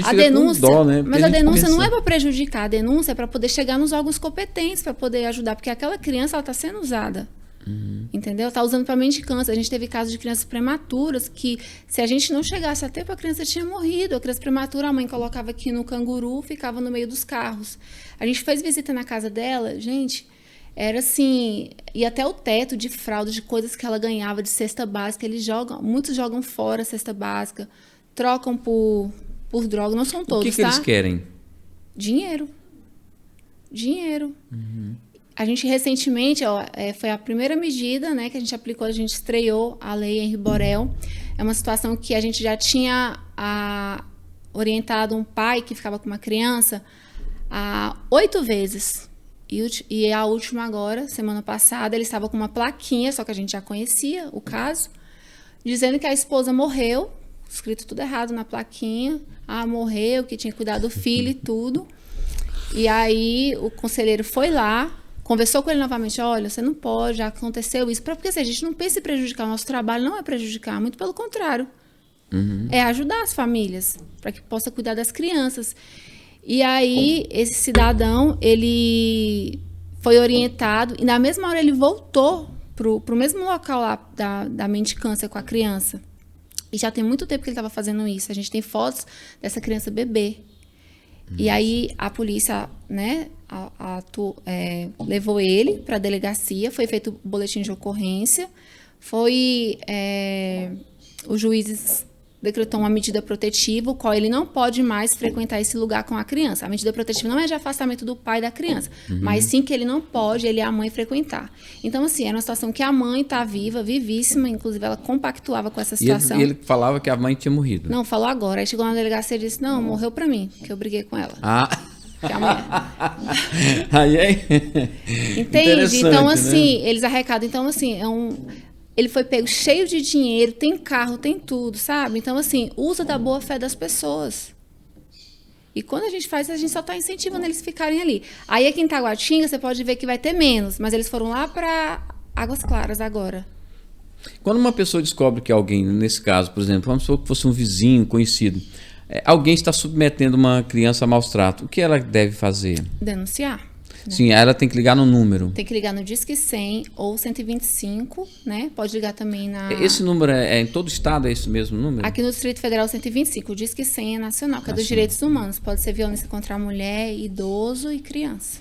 A denúncia, com dó, né? Mas a denúncia não é para prejudicar, a denúncia é para poder chegar nos órgãos competentes, para poder ajudar, porque aquela criança está sendo usada, entendeu? Está usando para mendicância. A gente teve casos de crianças prematuras que, se a gente não chegasse a tempo, a criança tinha morrido. A criança prematura, a mãe colocava aqui no canguru, ficava no meio dos carros. A gente fez visita na casa dela, gente, era assim, e até o teto de fralda, de coisas que ela ganhava de cesta básica, muitos jogam fora a cesta básica, trocam por droga, não são todos, O que eles querem? Dinheiro. A gente recentemente, foi a primeira medida, né, que a gente aplicou, a gente estreou a lei Henri Borel. É uma situação que a gente já tinha orientado um pai que ficava com uma criança 8 vezes. E a última agora, semana passada, ele estava com uma plaquinha, só que a gente já conhecia o caso, dizendo que a esposa morreu, escrito tudo errado na plaquinha, morreu, que tinha que cuidar do filho e tudo. E aí o conselheiro foi lá, conversou com ele novamente, olha, você não pode, já aconteceu isso, porque assim, a gente não pensa em prejudicar, o nosso trabalho não é prejudicar, muito pelo contrário, é ajudar as famílias, para que possa cuidar das crianças. E aí esse cidadão, ele foi orientado, e na mesma hora ele voltou pro mesmo local lá da mendicância com a criança. E já tem muito tempo que ele estava fazendo isso. A gente tem fotos dessa criança bebê. E aí a polícia, né, levou ele para a delegacia, foi feito o boletim de ocorrência, os juízes decretou uma medida protetiva, o qual ele não pode mais frequentar esse lugar com a criança. A medida protetiva não é de afastamento do pai da criança, mas sim que ele não pode, ele e a mãe, frequentar. Então, assim, era uma situação que a mãe está viva, vivíssima, inclusive ela compactuava com essa situação. E ele falava que a mãe tinha morrido. Não, falou agora. Aí chegou na delegacia e disse, não, morreu pra mim, que eu briguei com ela. Que a mãe... Aí é... Entende? Então, assim, né? Eles arrecadam. Então, assim, ele foi pego cheio de dinheiro, tem carro, tem tudo, sabe? Então, assim, usa da boa fé das pessoas. E quando a gente faz, a gente só está incentivando eles ficarem ali. Aí aqui em Taguatinga, você pode ver que vai ter menos, mas eles foram lá para Águas Claras agora. Quando uma pessoa descobre que alguém, nesse caso, por exemplo, vamos supor que fosse um vizinho, conhecido, alguém está submetendo uma criança a maus tratos, o que ela deve fazer? Denunciar. Né? Sim, aí ela tem que ligar no número. Tem que ligar no Disque 100 ou 125, né? Pode ligar também na... Esse número é em todo o estado, é esse mesmo número? Aqui no Distrito Federal 125, o Disque 100 é nacional, que é dos direitos humanos. Pode ser violência contra a mulher, idoso e criança.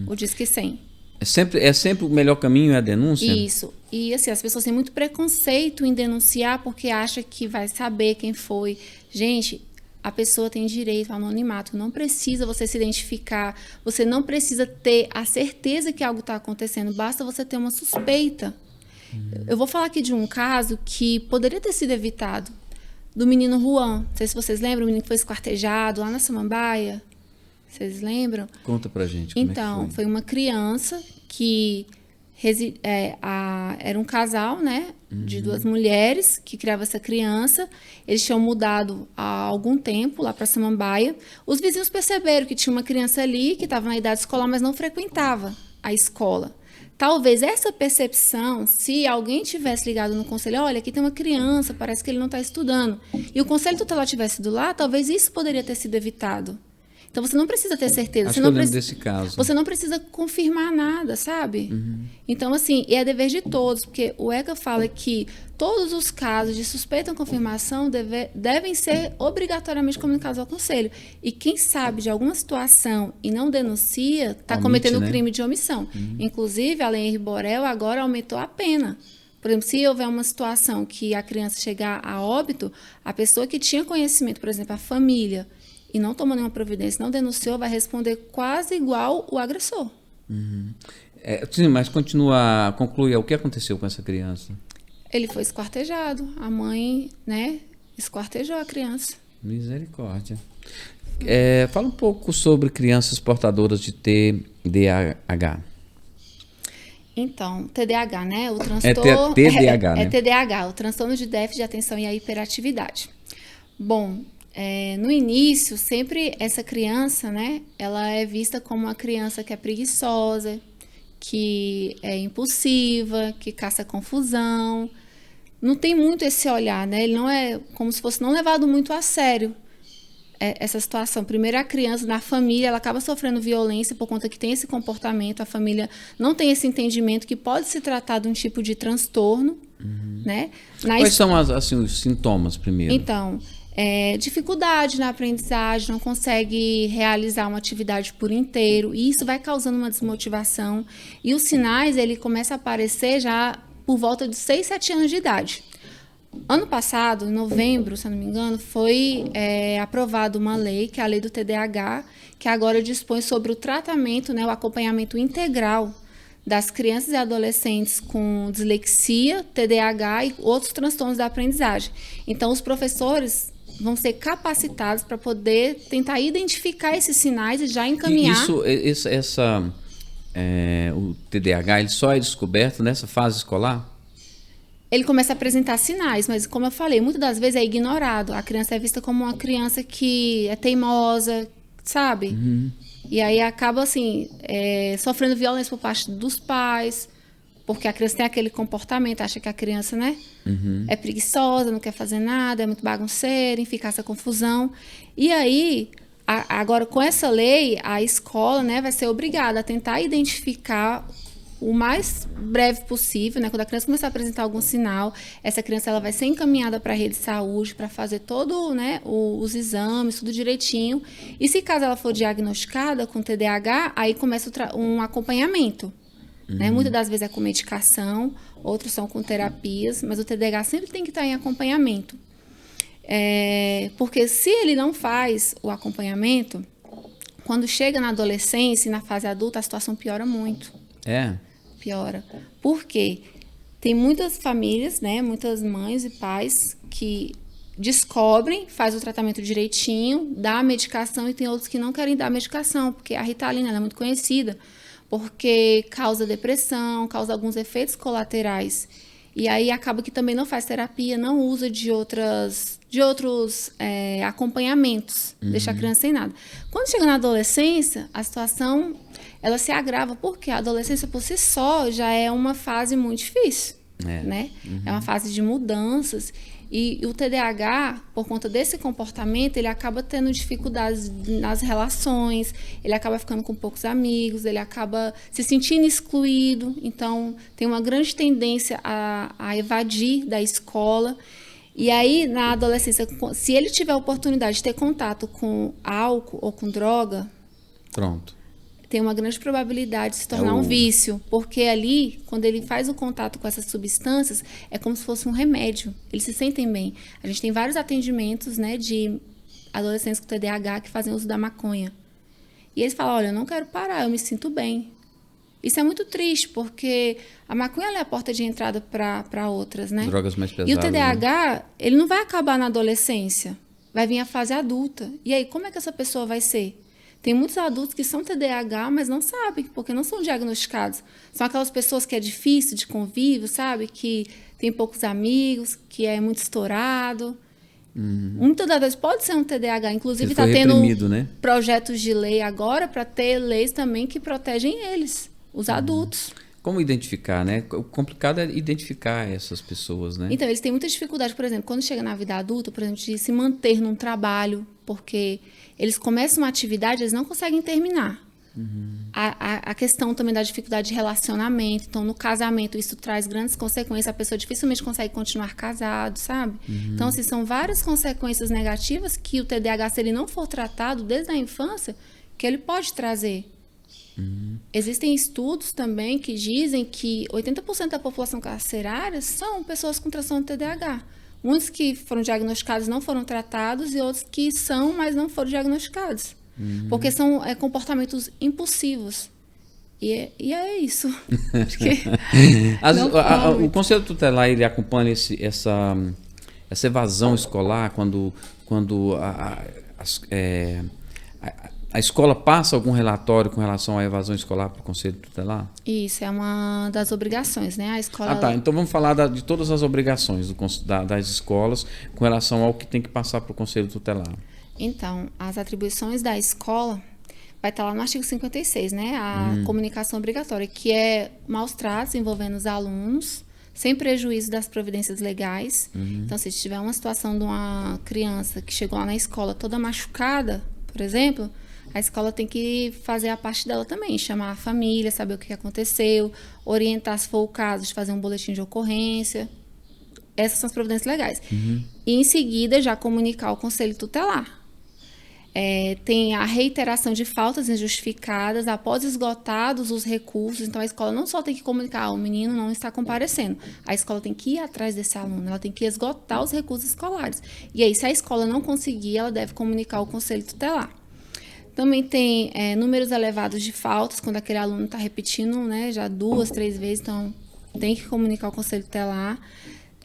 O Disque 100. É sempre o melhor caminho é a denúncia? Isso. E assim, as pessoas têm muito preconceito em denunciar porque acham que vai saber quem foi. Gente, a pessoa tem direito ao anonimato. Não precisa você se identificar. Você não precisa ter a certeza que algo está acontecendo. Basta você ter uma suspeita. Eu vou falar aqui de um caso que poderia ter sido evitado. Do menino Juan. Não sei se vocês lembram. O menino que foi esquartejado lá na Samambaia. Vocês lembram? Conta pra gente como então, é que foi uma criança que era um casal, né, de duas mulheres que criava essa criança. Eles tinham mudado há algum tempo lá para Samambaia. Os vizinhos perceberam que tinha uma criança ali que estava na idade escolar, mas não frequentava a escola. Talvez essa percepção, se alguém tivesse ligado no conselho, olha, aqui tem uma criança, parece que ele não está estudando, e o conselho tutelar tivesse ido lá, talvez isso poderia ter sido evitado. Então, você não precisa ter certeza. Acho que eu lembro desse caso. Você não precisa confirmar nada, sabe? Então, assim, é dever de todos, porque o ECA fala que todos os casos de suspeita ou confirmação devem ser obrigatoriamente comunicados ao conselho. E quem sabe de alguma situação e não denuncia, está cometendo crime de omissão. Inclusive, a Lei Henri Borel agora aumentou a pena. Por exemplo, se houver uma situação que a criança chegar a óbito, a pessoa que tinha conhecimento, por exemplo, a família, e não tomou nenhuma providência, não denunciou, vai responder quase igual o agressor. Sim, mas conclui o que aconteceu com essa criança. Ele foi esquartejado. A mãe, né, esquartejou a criança. Misericórdia. Fala um pouco sobre crianças portadoras de TDAH. Então, TDAH, né? O transtorno... TDAH, né? É TDAH, o transtorno de déficit de atenção e a hiperatividade. Bom... no início, sempre essa criança, né, ela é vista como uma criança que é preguiçosa, que é impulsiva, que caça confusão. Não tem muito esse olhar, né? Ele não é como se fosse não levado muito a sério essa situação. Primeiro, a criança, na família, ela acaba sofrendo violência por conta que tem esse comportamento, a família não tem esse entendimento que pode se tratar de um tipo de transtorno, né? Quais são os sintomas primeiro? Então... dificuldade na aprendizagem, não consegue realizar uma atividade por inteiro, e isso vai causando uma desmotivação. E os sinais, ele começa a aparecer já por volta de 6, 7 anos de idade. Ano passado, em novembro, se eu não me engano, foi aprovada uma lei, que é a lei do TDAH, que agora dispõe sobre o tratamento, né, o acompanhamento integral das crianças e adolescentes com dislexia, TDAH e outros transtornos da aprendizagem. Então, os professores vão ser capacitados para poder tentar identificar esses sinais e já encaminhar. O TDAH, ele só é descoberto nessa fase escolar? Ele começa a apresentar sinais, mas como eu falei, muitas das vezes é ignorado. A criança é vista como uma criança que é teimosa, sabe? E aí acaba assim, sofrendo violência por parte dos pais, porque a criança tem aquele comportamento, acha que a criança, né, é preguiçosa, não quer fazer nada, é muito bagunceira, enfim, fica essa confusão. E aí, agora com essa lei, a escola, né, vai ser obrigada a tentar identificar o mais breve possível, né, quando a criança começar a apresentar algum sinal, essa criança ela vai ser encaminhada para a rede de saúde para fazer todo, né, os exames, tudo direitinho. E se caso ela for diagnosticada com TDAH, aí começa um acompanhamento. Né? Muitas das vezes é com medicação, outros são com terapias, mas o TDAH sempre tem que estar em acompanhamento. Porque se ele não faz o acompanhamento, quando chega na adolescência e na fase adulta, a situação piora muito. Piora. Por quê? Tem muitas famílias, né, muitas mães e pais que descobrem, faz o tratamento direitinho, dá a medicação, e tem outros que não querem dar a medicação, porque a Ritalina ela é muito conhecida, porque causa depressão, causa alguns efeitos colaterais. E aí acaba que também não faz terapia, não usa de outros acompanhamentos, deixa a criança sem nada. Quando chega na adolescência, a situação ela se agrava, porque a adolescência por si só já é uma fase muito difícil, né? É uma fase de mudanças. E o TDAH, por conta desse comportamento, ele acaba tendo dificuldades nas relações, ele acaba ficando com poucos amigos, ele acaba se sentindo excluído. Então, tem uma grande tendência a evadir da escola. E aí, na adolescência, se ele tiver a oportunidade de ter contato com álcool ou com droga, pronto, tem uma grande probabilidade de se tornar um vício, porque ali, quando ele faz o contato com essas substâncias, é como se fosse um remédio. Eles se sentem bem. A gente tem vários atendimentos, né, de adolescentes com TDAH que fazem uso da maconha. E eles falam, olha, eu não quero parar, eu me sinto bem. Isso é muito triste, porque a maconha é a porta de entrada para outras, né? Drogas mais pesadas. E o TDAH, né? ele não vai acabar na adolescência, vai vir a fase adulta. E aí, como é que essa pessoa vai ser? Tem muitos adultos que são TDAH, mas não sabem, porque não são diagnosticados. São aquelas pessoas que é difícil de convívio, sabe? Que tem poucos amigos, que é muito estourado. Muitas das vezes pode ser um TDAH. Inclusive, está tendo né? projetos de lei agora para ter leis também que protegem eles, os adultos. Como identificar, né? O complicado é identificar essas pessoas, né? Então, eles têm muita dificuldade, por exemplo, quando chega na vida adulta, por exemplo, de se manter num trabalho, porque eles começam uma atividade, eles não conseguem terminar. A questão também da dificuldade de relacionamento. Então, no casamento, isso traz grandes consequências. A pessoa dificilmente consegue continuar casado, sabe? Então, assim, são várias consequências negativas que o TDAH, se ele não for tratado desde a infância, que ele pode trazer. Existem estudos também que dizem que 80% da população carcerária são pessoas com transtorno de TDAH. Muitos que foram diagnosticados não foram tratados e outros que são, mas não foram diagnosticados. Porque são comportamentos impulsivos. E é isso. O Conselho Tutelar, ele acompanha essa evasão escolar quando a escola passa algum relatório com relação à evasão escolar para o Conselho Tutelar? Isso, é uma das obrigações, né? A escola... tá. Então vamos falar de todas as obrigações das escolas com relação ao que tem que passar para o Conselho Tutelar. Então, as atribuições da escola vai estar lá no artigo 56, né? A comunicação obrigatória, que é maus tratos envolvendo os alunos, sem prejuízo das providências legais. Então, se tiver uma situação de uma criança que chegou lá na escola toda machucada, por exemplo, a escola tem que fazer a parte dela também, chamar a família, saber o que aconteceu, orientar, se for o caso, de fazer um boletim de ocorrência. Essas são as providências legais. E, em seguida, já comunicar ao Conselho Tutelar. Tem a reiteração de faltas injustificadas após esgotados os recursos. Então, a escola não só tem que comunicar, o menino não está comparecendo. A escola tem que ir atrás desse aluno, ela tem que esgotar os recursos escolares. E aí, se a escola não conseguir, ela deve comunicar ao Conselho Tutelar. Também tem números elevados de faltas, quando aquele aluno está repetindo, né, já 2, 3 vezes, então tem que comunicar ao Conselho Tutelar.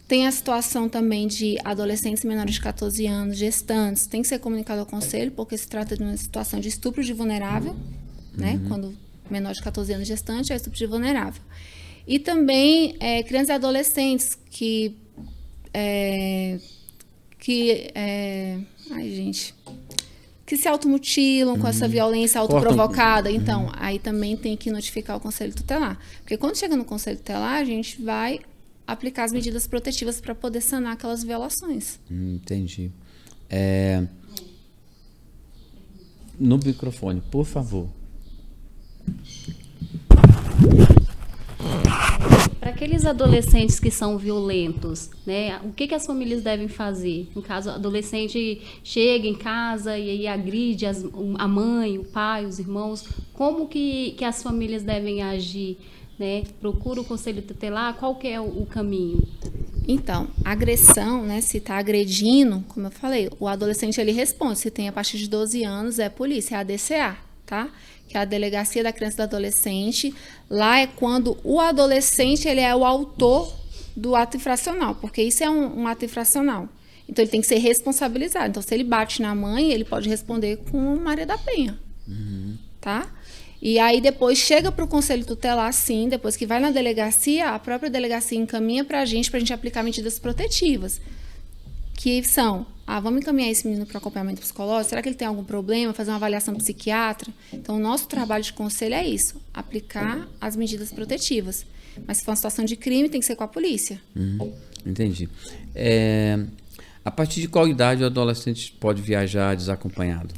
Tem a situação também de adolescentes menores de 14 anos, gestantes, tem que ser comunicado ao conselho, porque se trata de uma situação de estupro de vulnerável, né? Quando menor de 14 anos gestante é estupro de vulnerável. E também crianças e adolescentes que se automutilam com essa violência autoprovocada. Então, aí também tem que notificar o Conselho Tutelar. Porque quando chega no Conselho Tutelar, a gente vai aplicar as medidas protetivas para poder sanar aquelas violações. Entendi. No microfone, por favor. Para aqueles adolescentes que são violentos, né, o que as famílias devem fazer? No caso, o adolescente chega em casa e aí agride a mãe, o pai, os irmãos, como que as famílias devem agir? Né? Procura o Conselho Tutelar, qual que é o caminho? Então, agressão, né? Se está agredindo, como eu falei, o adolescente ele responde. Se tem a partir de 12 anos, é polícia, é a DCA, tá? Que é a Delegacia da Criança e do Adolescente. Lá é quando o adolescente ele é o autor do ato infracional, porque isso é um ato infracional. Então, ele tem que ser responsabilizado. Então, se ele bate na mãe, ele pode responder com Maria da Penha, tá? E aí depois chega para o conselho tutelar, sim, depois que vai na delegacia, a própria delegacia encaminha para a gente aplicar medidas protetivas, que são, vamos encaminhar esse menino para acompanhamento psicológico, será que ele tem algum problema, fazer uma avaliação psiquiátrica? Então, o nosso trabalho de conselho é isso, aplicar as medidas protetivas. Mas se for uma situação de crime, tem que ser com a polícia. Entendi. A partir de qual idade o adolescente pode viajar desacompanhado?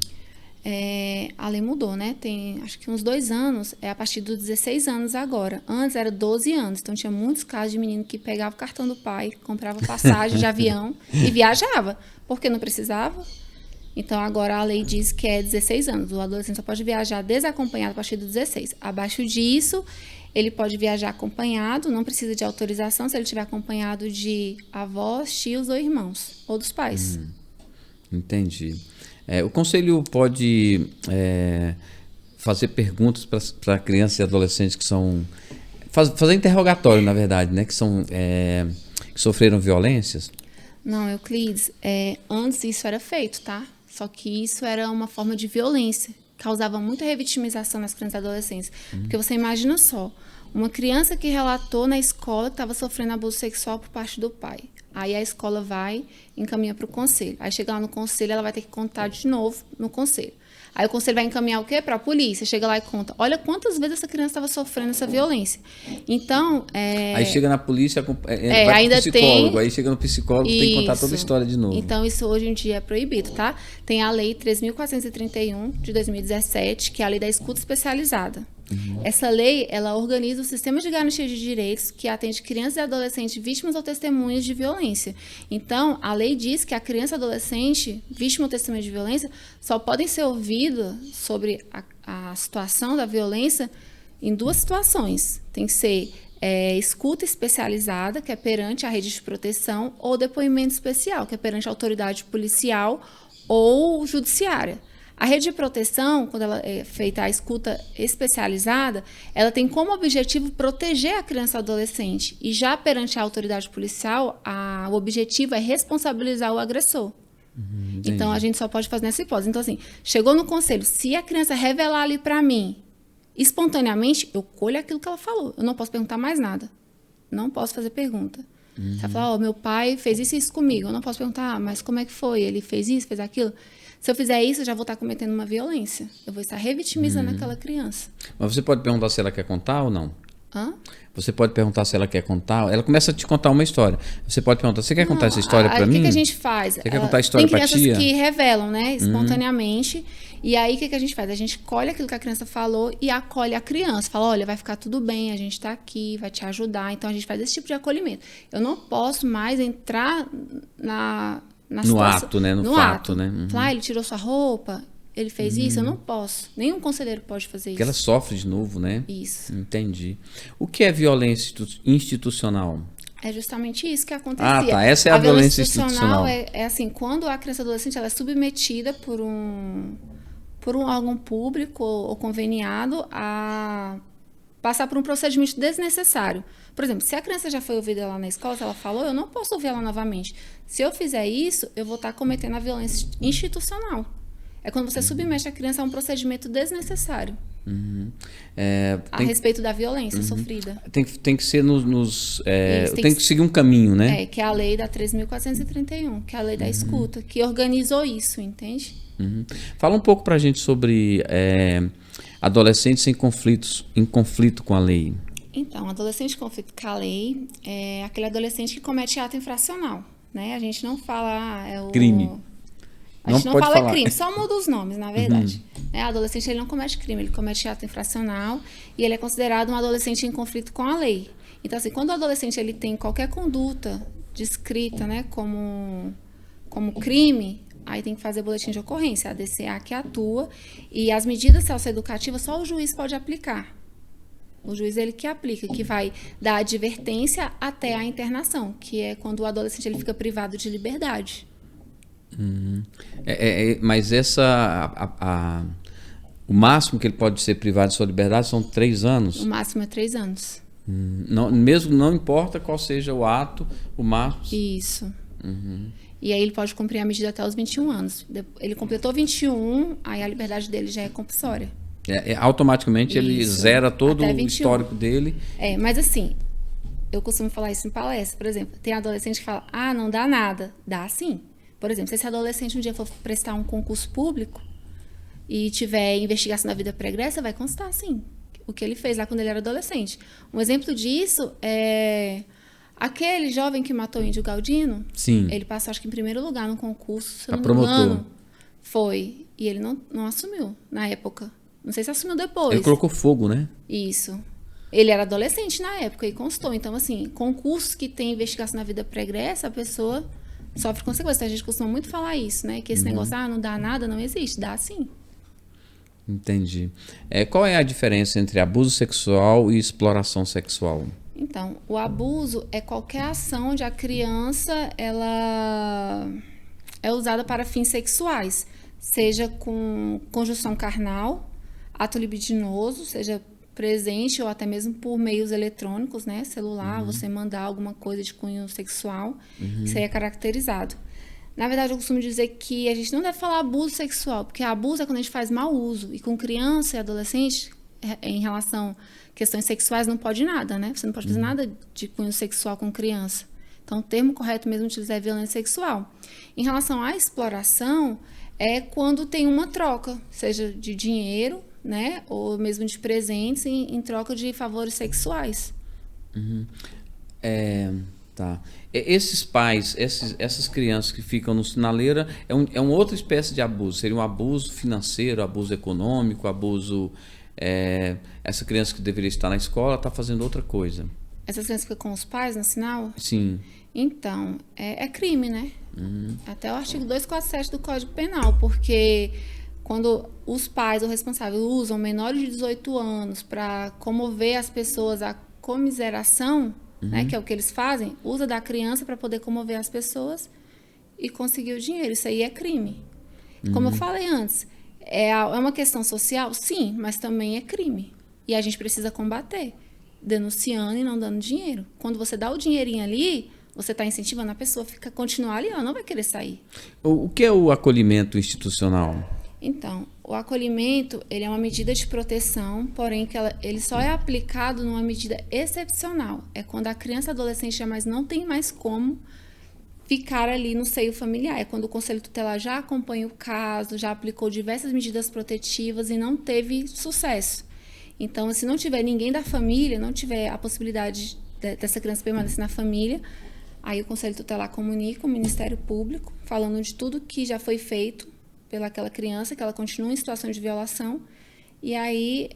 A lei mudou, né? Tem acho que uns 2 anos, é a partir dos 16 anos agora. Antes era 12 anos, então tinha muitos casos de menino que pegava o cartão do pai, comprava passagem de avião e viajava, porque não precisava. Então agora a lei diz que é 16 anos, o adolescente só pode viajar desacompanhado a partir dos 16. Abaixo disso, ele pode viajar acompanhado, não precisa de autorização se ele estiver acompanhado de avós, tios ou irmãos, ou dos pais. Entendi. O conselho pode fazer perguntas para crianças e adolescentes que são... Fazer interrogatório, na verdade, né? Que sofreram violências? Não, Euclides, antes isso era feito, tá? Só que isso era uma forma de violência. Causava muita revitimização nas crianças e adolescentes. Porque você imagina só, uma criança que relatou na escola que estava sofrendo abuso sexual por parte do pai. Aí a escola vai e encaminha para o conselho. Aí chega lá no conselho, ela vai ter que contar de novo no conselho. Aí o conselho vai encaminhar o quê? Para a polícia. Chega lá e conta. Olha quantas vezes essa criança estava sofrendo essa violência. Então... Aí chega na polícia, vai ainda pro psicólogo. tem... Aí chega no psicólogo, tem que contar toda a história de novo. Então, isso hoje em dia é proibido, tá? Tem a Lei 3.431, de 2017, que é a Lei da Escuta Especializada. Essa lei, ela organiza o sistema de garantia de direitos que atende crianças e adolescentes vítimas ou testemunhas de violência. Então, a lei diz que a criança e adolescente, vítima ou testemunha de violência, só podem ser ouvidas sobre a situação da violência em 2 situações. Tem que ser escuta especializada, que é perante a rede de proteção, ou depoimento especial, que é perante a autoridade policial ou judiciária. A rede de proteção, quando ela é feita a escuta especializada, ela tem como objetivo proteger a criança e adolescente. E já perante a autoridade policial, o objetivo é responsabilizar o agressor. Então, a gente só pode fazer nessa hipótese. Então, assim, chegou no conselho, se a criança revelar ali para mim, espontaneamente, eu colho aquilo que ela falou. Eu não posso perguntar mais nada. Não posso fazer pergunta. Se ela falar, meu pai fez isso e isso comigo. Eu não posso perguntar, mas como é que foi? Ele fez isso, fez aquilo? Se eu fizer isso, eu já vou estar cometendo uma violência. Eu vou estar revitimizando aquela criança. Mas você pode perguntar se ela quer contar ou não? Hã? Você pode perguntar se ela quer contar. Ela começa a te contar uma história. Você pode perguntar, você quer contar essa história para mim? O que a gente faz? Você quer contar a história para tia? Tem crianças que revelam, né, espontaneamente. E aí, o que a gente faz? A gente colhe aquilo que a criança falou e acolhe a criança. Fala, olha, vai ficar tudo bem, a gente está aqui, vai te ajudar. Então, a gente faz esse tipo de acolhimento. Eu não posso mais entrar no situação, ato, né? No fato, né? Falar, ele tirou sua roupa, ele fez isso, eu não posso. Nenhum conselheiro pode fazer isso. Porque ela sofre de novo, né? Isso. Entendi. O que é violência institucional? É justamente isso que acontecia. Ah, tá. Essa é a violência institucional. É assim, quando a criança e adolescente ela é submetida por um órgão público ou conveniado a passar por um procedimento desnecessário. Por exemplo, se a criança já foi ouvida lá na escola, se ela falou, eu não posso ouvir ela novamente. Se eu fizer isso, eu vou estar cometendo a violência institucional. É quando você submete a criança a um procedimento desnecessário. A respeito da violência sofrida. Tem que ser tem que seguir um caminho, né? Que é a lei da 3.431, que é a lei da escuta, que organizou isso, entende? Fala um pouco pra gente sobre adolescentes em conflito com a lei. Então, adolescente em conflito com a lei é aquele adolescente que comete ato infracional, né? A gente não fala crime. A gente não fala crime, só muda os nomes, na verdade. Adolescente ele não comete crime, ele comete ato infracional e ele é considerado um adolescente em conflito com a lei. Então, assim, quando o adolescente ele tem qualquer conduta descrita, né, como crime, aí tem que fazer boletim de ocorrência, a DCA que atua, e as medidas socioeducativas só o juiz pode aplicar. O juiz ele que aplica, que vai dar advertência até a internação, que é quando o adolescente ele fica privado de liberdade. Mas o máximo que ele pode ser privado de sua liberdade são 3 anos? O máximo é 3 anos. Não, mesmo não importa qual seja o ato, o máximo... Isso. E aí ele pode cumprir a medida até os 21 anos. Ele completou 21, aí a liberdade dele já é compulsória. Automaticamente ele Isso. zera todo Até o 21. histórico dele. Mas assim, eu costumo falar isso em palestra, por exemplo. Tem adolescente que fala, não dá nada. Dá sim. Por exemplo, se esse adolescente um dia for prestar um concurso público e tiver investigação da vida pregressa, vai constar sim o que ele fez lá quando ele era adolescente. Um exemplo disso é aquele jovem que matou o índio Galdino. Sim. Ele passou, acho que em primeiro lugar no concurso, se eu A não me promotor. engano. Foi. E ele não assumiu na época. Não sei se assumiu depois. Ele colocou fogo, né? Isso. Ele era adolescente na época e constou. Então, assim, concursos que tem investigação na vida pregressa, a pessoa sofre consequências. Então, a gente costuma muito falar isso, né? Que esse negócio, não dá nada, não existe. Dá sim. Entendi. Qual é a diferença entre abuso sexual e exploração sexual? Então, o abuso é qualquer ação onde a criança ela é usada para fins sexuais, seja com conjunção carnal, ato libidinoso, seja presente ou até mesmo por meios eletrônicos, né? Celular, você mandar alguma coisa de cunho sexual, isso aí é caracterizado. Na verdade, eu costumo dizer que a gente não deve falar abuso sexual, porque abuso é quando a gente faz mau uso. E com criança e adolescente, em relação a questões sexuais, não pode nada, né? Você não pode fazer nada de cunho sexual com criança. Então, o termo correto mesmo utilizar é violência sexual. Em relação à exploração, é quando tem uma troca, seja de dinheiro, né? Ou mesmo de presentes em troca de favores sexuais. Tá. Esses pais, essas crianças que ficam no sinaleira, é uma outra espécie de abuso. Seria um abuso financeiro, abuso econômico, abuso... essa criança que deveria estar na escola está fazendo outra coisa. Essas crianças ficam com os pais no sinal? Sim. Então, é crime, né? Até o artigo 247 do Código Penal, porque quando os pais ou responsáveis usam menores de 18 anos para comover as pessoas à comiseração, né, que é o que eles fazem, usa da criança para poder comover as pessoas e conseguir o dinheiro. Isso aí é crime. Como eu falei antes, é uma questão social? Sim, mas também é crime. E a gente precisa combater, denunciando e não dando dinheiro. Quando você dá o dinheirinho ali, você está incentivando a pessoa a continuar ali, ela não vai querer sair. O que é o acolhimento institucional? Então, o acolhimento, ele é uma medida de proteção, porém que ele só é aplicado numa medida excepcional. É quando a criança e adolescente jamais não tem mais como ficar ali no seio familiar. É quando o Conselho Tutelar já acompanha o caso, já aplicou diversas medidas protetivas e não teve sucesso. Então, se não tiver ninguém da família, não tiver a possibilidade dessa criança permanecer na família, aí o Conselho Tutelar comunica o Ministério Público, falando de tudo que já foi feito pelaquela criança, que ela continua em situação de violação, e aí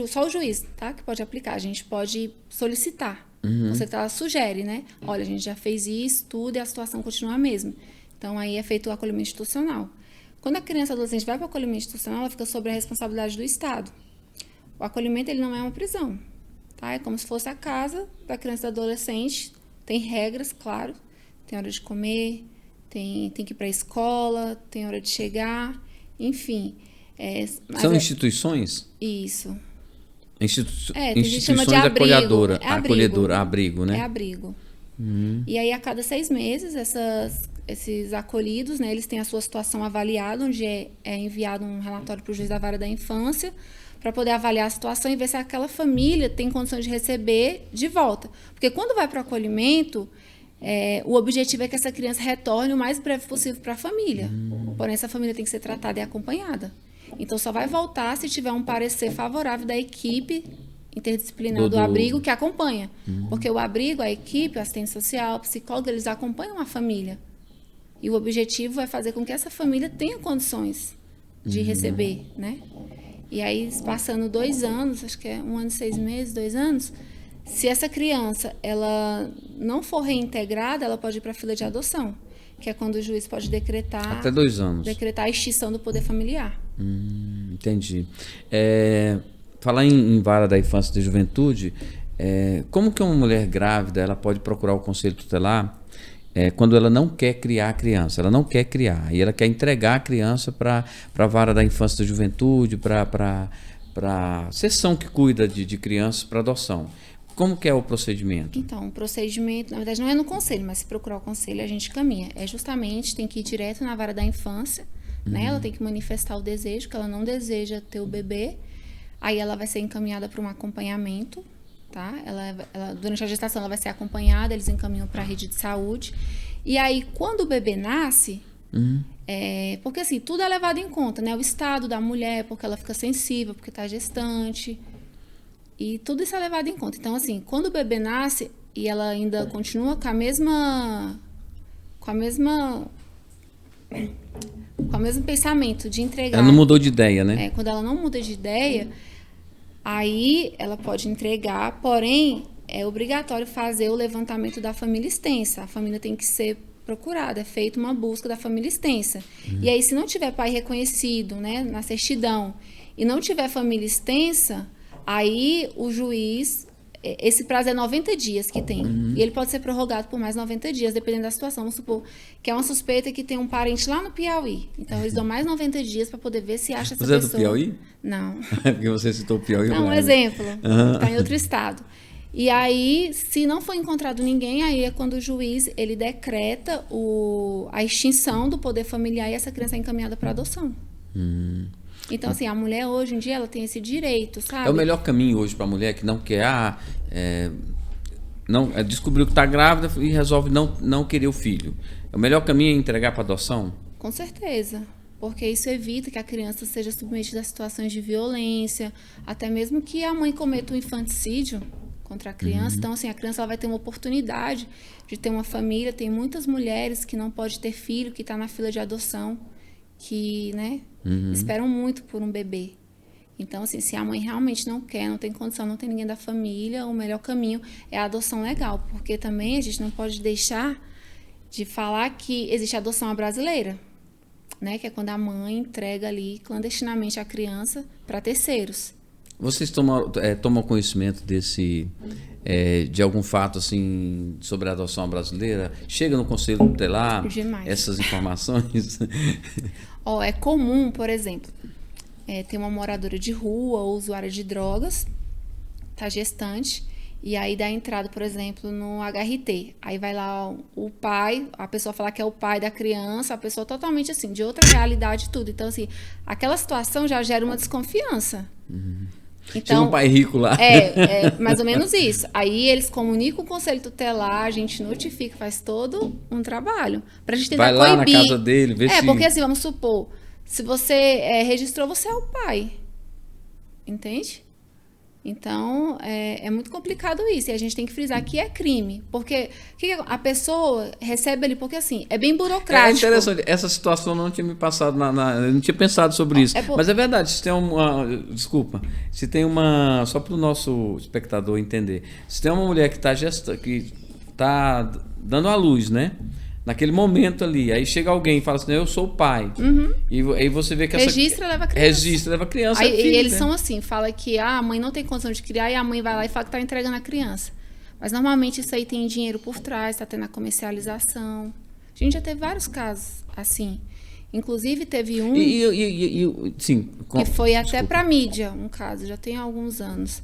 só o juiz, tá, que pode aplicar. A gente pode solicitar. Você sugere, né? Olha, a gente já fez isso, tudo, e a situação continua a mesma. Então, aí é feito o acolhimento institucional. Quando a criança ou adolescente vai para o acolhimento institucional, ela fica sob a responsabilidade do Estado. O acolhimento, ele não é uma prisão, tá? É como se fosse a casa da criança e do adolescente. Tem regras, claro. Tem hora de comer, tem que ir para a escola, tem hora de chegar, enfim. São instituições? Isso. Instituições abrigo, abrigo, né? É abrigo. E aí, a cada 6 meses, esses acolhidos, né, eles têm a sua situação avaliada, onde é enviado um relatório para o juiz da vara da infância, para poder avaliar a situação e ver se aquela família tem condição de receber de volta. Porque quando vai para o acolhimento, o objetivo é que essa criança retorne o mais breve possível para a família. Porém, essa família tem que ser tratada e acompanhada. Então, só vai voltar se tiver um parecer favorável da equipe interdisciplinar do abrigo que acompanha. Porque o abrigo, a equipe, o assistente social, o psicólogo, eles acompanham a família. E o objetivo é fazer com que essa família tenha condições de receber, né? E aí, passando 2 anos, acho que é 1 ano e 6 meses, 2 anos, se essa criança ela não for reintegrada, ela pode ir para a fila de adoção, que é quando o juiz pode decretar... Até 2 anos. Decretar a extinção do poder familiar. Entendi. falar em vara da infância e da juventude, como que uma mulher grávida ela pode procurar o conselho tutelar quando ela não quer criar a criança, ela não quer criar, e ela quer entregar a criança para a vara da infância e da juventude, para a seção que cuida de crianças para adoção. Como que é o procedimento? Então, o procedimento, na verdade, não é no conselho, mas se procurar o conselho, a gente caminha. Justamente, tem que ir direto na vara da infância, né? Ela tem que manifestar o desejo, que ela não deseja ter o bebê. Aí ela vai ser encaminhada para um acompanhamento, tá? Durante a gestação, ela vai ser acompanhada, eles encaminham para a rede de saúde. E aí, quando o bebê nasce, porque assim, tudo é levado em conta, né? O estado da mulher, porque ela fica sensível, porque está gestante. E tudo isso é levado em conta. Então, assim, quando o bebê nasce e ela ainda continua com o mesmo pensamento de entregar. Ela não mudou de ideia, né? Quando ela não muda de ideia, aí ela pode entregar, porém, é obrigatório fazer o levantamento da família extensa. A família tem que ser procurada, é feita uma busca da família extensa. E aí, se não tiver pai reconhecido, né, na certidão, e não tiver família extensa, aí o juiz, esse prazo é 90 dias que tem, e ele pode ser prorrogado por mais 90 dias, dependendo da situação. Vamos supor que é uma suspeita que tem um parente lá no Piauí, então eles dão mais 90 dias para poder ver se acha essa pessoa. Você é do Piauí? Não. Porque você citou o Piauí. Não, um exemplo, está em outro estado. E aí, se não for encontrado ninguém, aí é quando o juiz, ele decreta a extinção do poder familiar e essa criança é encaminhada para adoção. Então, assim, a mulher hoje em dia, ela tem esse direito, sabe? É o melhor caminho hoje para a mulher que não quer, descobriu que está grávida e resolve não querer o filho. O melhor caminho é entregar para adoção? Com certeza, porque isso evita que a criança seja submetida a situações de violência, até mesmo que a mãe cometa um infanticídio contra a criança. Então, assim, a criança ela vai ter uma oportunidade de ter uma família. Tem muitas mulheres que não podem ter filho, que estão na fila de adoção, que, né, esperam muito por um bebê. Então, assim, se a mãe realmente não quer, não tem condição, não tem ninguém da família, o melhor caminho é a adoção legal, porque também a gente não pode deixar de falar que existe a adoção brasileira, né, que é quando a mãe entrega ali clandestinamente a criança para terceiros. Vocês tomam conhecimento de algum fato assim sobre a adoção brasileira? Chega no Conselho Tutelar essas informações? É comum, por exemplo, ter uma moradora de rua ou usuária de drogas, tá gestante, e aí dá entrada, por exemplo, no HRT. Aí vai lá o pai, a pessoa falar que é o pai da criança, a pessoa totalmente assim, de outra realidade e tudo. Então, assim, aquela situação já gera uma desconfiança. Então, tinha um pai rico lá. É mais ou menos isso. Aí eles comunicam o Conselho Tutelar, a gente notifica, faz todo um trabalho pra gente tentar coibir. Vai lá na casa dele, vê se... porque assim, vamos supor, se você registrou, você é o pai. Entende? Então, é muito complicado isso. E a gente tem que frisar que é crime. Porque a pessoa recebe ali, porque assim, é bem burocrático. É interessante. Essa situação não tinha me passado, eu não tinha pensado sobre isso. Mas é verdade, se tem se tem uma, só para o nosso espectador entender, se tem uma mulher que está dando à luz, né? Naquele momento ali, aí chega alguém e fala assim, eu sou o pai. E aí você vê que leva a criança. Leva a criança. Aí, e eles são assim, fala que a mãe não tem condição de criar e a mãe vai lá e fala que está entregando a criança. Mas normalmente isso aí tem dinheiro por trás, está tendo a comercialização. A gente já teve vários casos assim. Inclusive teve um sim, que foi até para mídia, um caso, já tem alguns anos.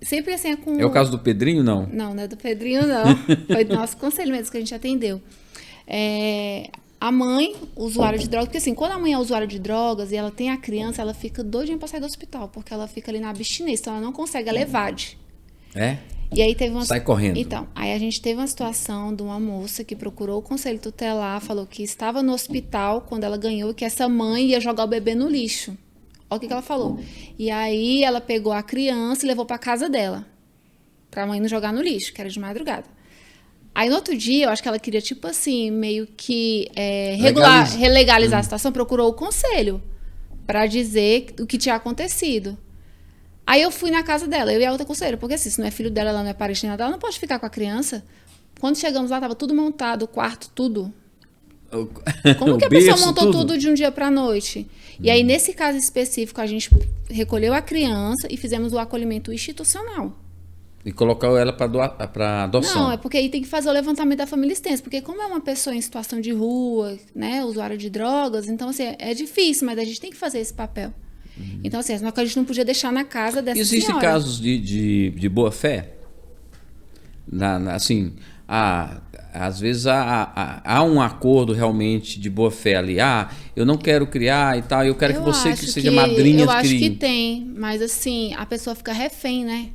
Sempre assim é o caso do Pedrinho, não? Não é do Pedrinho, não. Foi do nosso conselho mesmo que a gente atendeu. A mãe, usuária de drogas, porque assim, quando a mãe é usuária de drogas e ela tem a criança, ela fica doidinha pra sair do hospital, porque ela fica ali na abstinência, então ela não consegue, ela evade. E aí sai correndo. Então, aí a gente teve uma situação de uma moça que procurou o Conselho Tutelar, falou que estava no hospital quando ela ganhou, que essa mãe ia jogar o bebê no lixo. Olha o que ela falou. E aí ela pegou a criança e levou para casa dela, para a mãe não jogar no lixo, que era de madrugada. Aí no outro dia, eu acho que ela queria, tipo assim, meio que relegalizar a situação, procurou o conselho para dizer o que tinha acontecido. Aí eu fui na casa dela, eu e a outra conselheira, porque assim, se não é filho dela, ela não é parente nem nada, ela não pode ficar com a criança. Quando chegamos lá, tava tudo montado, o quarto, tudo. Como que a pessoa montou tudo de um dia para a noite? E aí, nesse caso específico, a gente recolheu a criança e fizemos o acolhimento institucional. E colocou ela para adoção. Não, é porque aí tem que fazer o levantamento da família extensa, porque como é uma pessoa em situação de rua, né, usuária de drogas, então assim, é difícil, mas a gente tem que fazer esse papel. Então assim, a gente não podia deixar na casa dessa Existem senhora. casos de boa fé? Assim, às vezes há um acordo realmente de boa fé ali. Eu não quero criar e tal, eu quero que você que seja madrinha eu de acho cria. que tem, mas assim, a pessoa fica refém, né?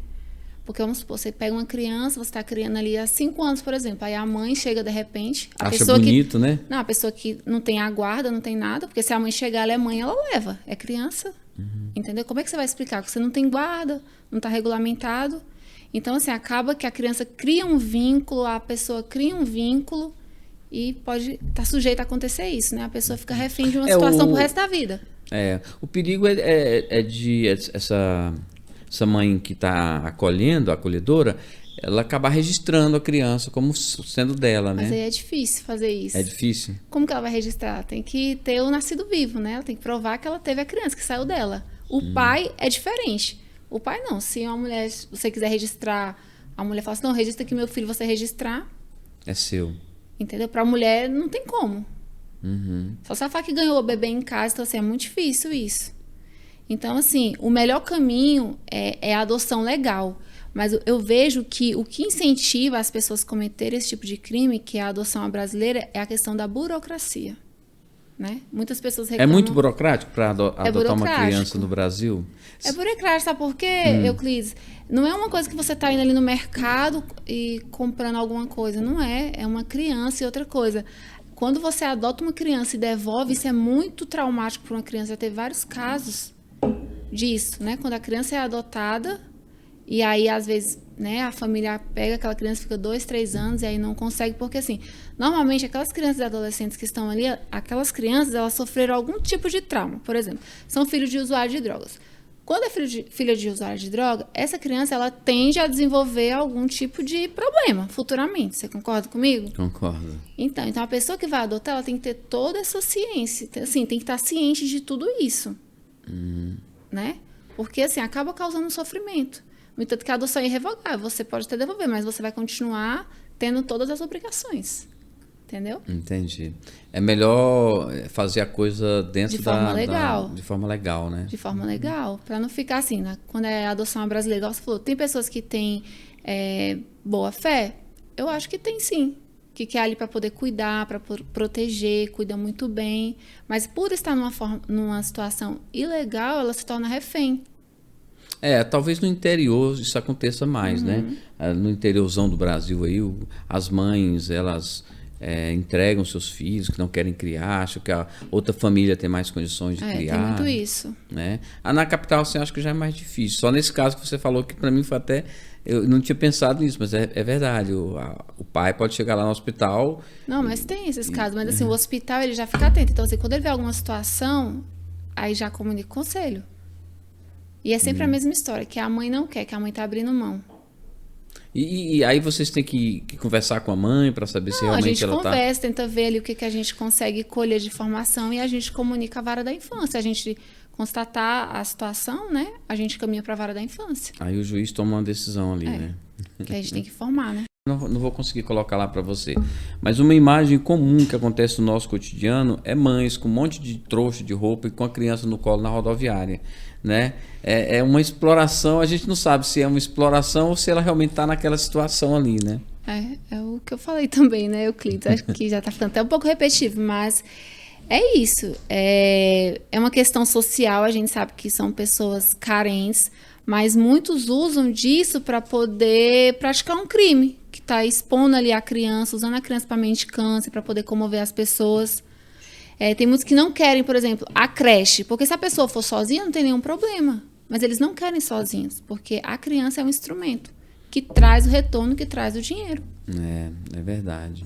Porque vamos supor, você pega uma criança, você está criando ali há 5 anos, por exemplo, aí a mãe chega de repente, Acha bonito, né? Não, a pessoa que não tem a guarda, não tem nada, porque se a mãe chegar, ela é mãe, ela leva, é criança, entendeu? Como é que você vai explicar? Que você não tem guarda, não está regulamentado. Então, assim, acaba que a criança cria um vínculo, a pessoa cria um vínculo e pode estar sujeita a acontecer isso, né? A pessoa fica refém de uma situação pro resto da vida. O perigo é de essa mãe que está acolhendo, a acolhedora, ela acabar registrando a criança como sendo dela, né? Mas aí é difícil fazer isso. É difícil? Como que ela vai registrar? Tem que ter o nascido vivo, né? Ela tem que provar que ela teve a criança, que saiu dela. O pai é diferente. O pai não. Se uma mulher, se você quiser registrar, a mulher fala assim, não, registra aqui meu filho, você registrar. É seu. Entendeu? Pra mulher não tem como. Só se ela falar que ganhou o bebê em casa, então assim, é muito difícil isso. Então, assim, o melhor caminho é a adoção legal. Mas eu vejo que o que incentiva as pessoas a cometerem esse tipo de crime, que é a adoção brasileira, é a questão da burocracia. Né? Muitas pessoas reclamam... É muito burocrático para adotar burocrático. uma criança no Brasil? É burocrático, sabe por quê, Euclides? Não é uma coisa que você está indo ali no mercado e comprando alguma coisa. Não é. É uma criança e outra coisa. Quando você adota uma criança e devolve, isso é muito traumático para uma criança. Já teve vários casos disso, né? Quando a criança é adotada e aí, às vezes, né, a família pega aquela criança, fica 2, 3 anos e aí não consegue, porque assim, normalmente aquelas crianças e adolescentes que estão ali, aquelas crianças, elas sofreram algum tipo de trauma. Por exemplo, são filhos de usuário de drogas. Quando é filha de usuário de droga, essa criança, ela tende a desenvolver algum tipo de problema futuramente. Você concorda comigo? Concordo. Então a pessoa que vai adotar, ela tem que ter toda essa ciência, assim, tem que estar ciente de tudo isso. Né? Porque, assim, acaba causando sofrimento. No entanto, que a adoção é irrevogável. Você pode até devolver, mas você vai continuar tendo todas as obrigações. Entendeu? Entendi. É melhor fazer a coisa dentro de forma legal. De forma legal, né? De forma legal. Para não ficar assim, né? Quando é adoção brasileira, igual você falou, tem pessoas que têm boa fé? Eu acho que tem sim. Que quer ali para poder cuidar, para proteger, cuida muito bem. Mas por estar numa situação ilegal, ela se torna refém. Talvez no interior isso aconteça mais, né? No interiorzão do Brasil aí, as mães, elas entregam seus filhos que não querem criar, acham que a outra família tem mais condições de criar. Tem muito isso. Né? Na capital, assim, acho que já é mais difícil. Só nesse caso que você falou, que para mim foi até... Eu não tinha pensado nisso, mas é verdade. O pai pode chegar lá no hospital... Não, mas tem esses casos. Mas assim, o hospital, ele já fica atento. Então, assim, quando ele vê alguma situação, aí já comunica o conselho. E é sempre a mesma história, que a mãe não quer, que a mãe tá abrindo mão. E aí vocês têm que conversar com a mãe para saber se realmente ela tá... A gente conversa, tenta ver ali o que a gente consegue colher de informação e a gente comunica a vara da infância. A gente constatar a situação, né? A gente caminha para a vara da infância. Aí o juiz toma uma decisão ali, né? Que a gente tem que informar, né? Não vou conseguir colocar lá para você. Mas uma imagem comum que acontece no nosso cotidiano é mães com um monte de trouxa de roupa e com a criança no colo na rodoviária, né? É uma exploração, a gente não sabe se é uma exploração ou se ela realmente está naquela situação ali, né? É o que eu falei também, né, Euclides? Acho que já está ficando até um pouco repetitivo, mas é isso. É uma questão social, a gente sabe que são pessoas carentes, mas muitos usam disso para poder praticar um crime, que está expondo ali a criança, usando a criança para mendicância, para poder comover as pessoas. Tem muitos que não querem, por exemplo, a creche, porque se a pessoa for sozinha não tem nenhum problema, mas eles não querem sozinhos, porque a criança é um instrumento que traz o retorno, que traz o dinheiro. É verdade.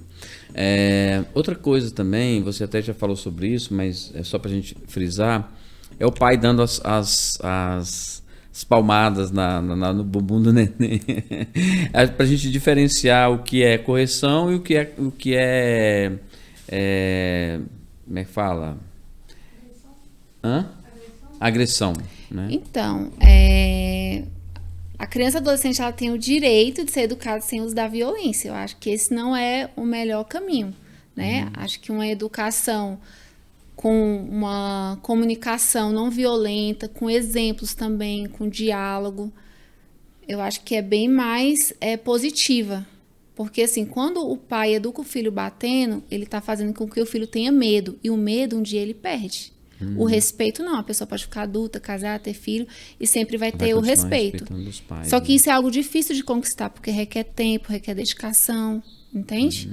Outra coisa também, você até já falou sobre isso, mas é só para a gente frisar, é o pai dando as palmadas no bumbum do neném. Para a gente diferenciar o que é correção e o que é como é que fala? Agressão. né? Então, a criança e adolescente ela tem o direito de ser educada sem uso da violência. Eu acho que esse não é o melhor caminho, né? Acho que uma educação com uma comunicação não violenta, com exemplos também, com diálogo, eu acho que é bem mais positiva. Porque, assim, quando o pai educa o filho batendo, ele está fazendo com que o filho tenha medo. E o medo, um dia, ele perde. O respeito, não. A pessoa pode ficar adulta, casar, ter filho, e sempre vai ter o respeito. Os pais, Só que isso é algo difícil de conquistar, porque requer tempo, requer dedicação, entende?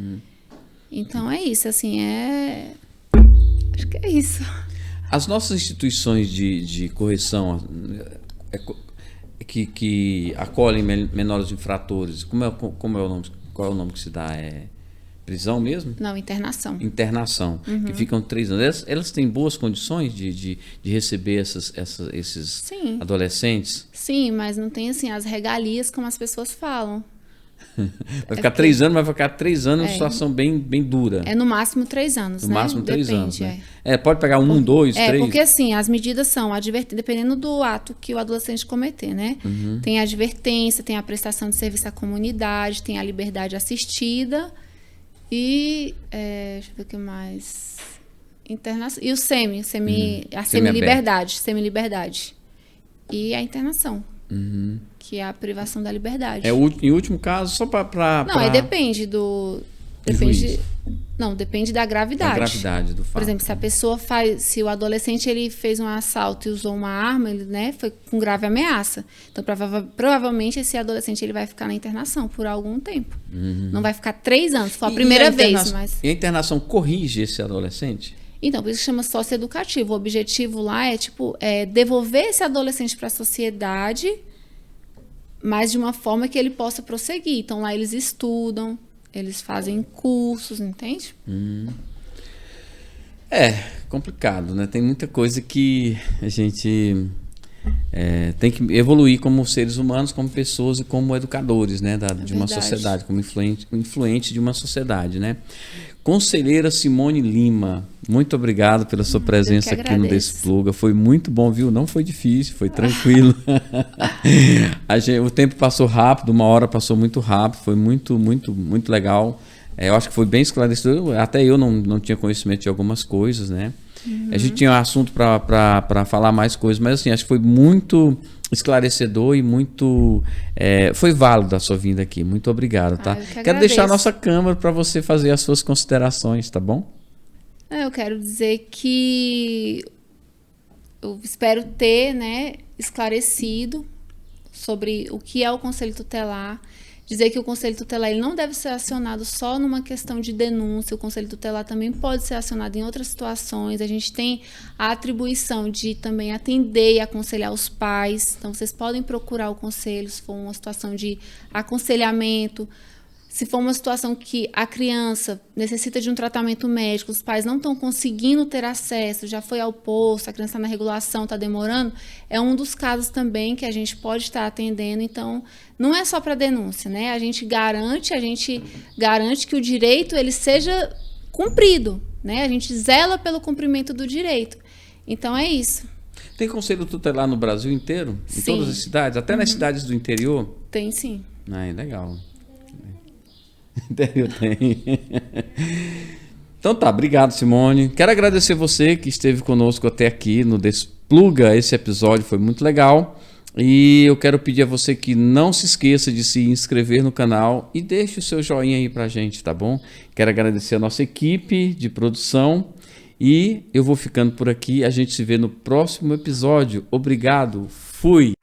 Então, é isso, assim, acho que é isso. As nossas instituições de correção que acolhem menores infratores, como é o nome? Qual é o nome que se dá? É prisão mesmo? Não, internação. Internação, que ficam 3 anos. Elas têm boas condições de receber esses Sim. adolescentes? Sim, mas não tem, assim, as regalias como as pessoas falam. Vai ficar 3 anos, vai ficar 3 anos em situação bem dura. É no máximo 3 anos, No né? máximo 3 anos, Depende, né? Pode pegar 1, 2, 3. porque assim, as medidas são dependendo do ato que o adolescente cometer, né? Tem a advertência, tem a prestação de serviço à comunidade, tem a liberdade assistida e deixa eu ver o que mais. E o a semi-liberdade e a internação. Que é a privação da liberdade. Em último caso, só para... Não, aí depende do... Depende da gravidade. Da gravidade do fato. Por exemplo, se a pessoa se o adolescente ele fez um assalto e usou uma arma, ele, né, foi com grave ameaça. Então, provavelmente, esse adolescente ele vai ficar na internação por algum tempo. Não vai ficar 3 anos, foi a primeira vez. Mas... E a internação corrige esse adolescente? Então, por isso que chama socioeducativo. O objetivo lá é devolver esse adolescente para a sociedade, mas de uma forma que ele possa prosseguir. Então, lá eles estudam, eles fazem cursos, entende? Complicado, né? Tem muita coisa que a gente tem que evoluir como seres humanos, como pessoas e como educadores, né? De uma sociedade, como influente de uma sociedade, né? Conselheira Simone Lima, muito obrigado pela sua presença aqui no Despluga. Foi muito bom, viu? Não foi difícil, foi tranquilo. O tempo passou rápido, 1 hora passou muito rápido, foi muito, muito, muito legal. Eu acho que foi bem esclarecedor. Até eu não tinha conhecimento de algumas coisas, né? A gente tinha assunto para falar mais coisas, mas assim, acho que foi muito esclarecedor e muito... foi válido a sua vinda aqui. Muito obrigado, tá? Quero deixar a nossa câmera para você fazer as suas considerações, tá bom? Eu quero dizer que eu espero ter, né, esclarecido sobre o que é o Conselho Tutelar. Dizer que o Conselho Tutelar ele não deve ser acionado só numa questão de denúncia, o Conselho Tutelar também pode ser acionado em outras situações. A gente tem a atribuição de também atender e aconselhar os pais, então vocês podem procurar o Conselho se for uma situação de aconselhamento, se for uma situação que a criança necessita de um tratamento médico, os pais não estão conseguindo ter acesso, já foi ao posto, a criança está na regulação, está demorando, é um dos casos também que a gente pode estar atendendo. Então, não é só para denúncia, né? A gente garante que o direito ele seja cumprido, né? A gente zela pelo cumprimento do direito. Então, é isso. Tem conselho tutelar no Brasil inteiro? Em Sim. todas as cidades? Até nas cidades do interior? Tem, sim. Legal. Interior tem. Então tá, obrigado, Simone. Quero agradecer você que esteve conosco até aqui no Despluga. Esse episódio foi muito legal. E eu quero pedir a você que não se esqueça de se inscrever no canal e deixe o seu joinha aí pra gente, tá bom? Quero agradecer a nossa equipe de produção e eu vou ficando por aqui. A gente se vê no próximo episódio. Obrigado. Fui!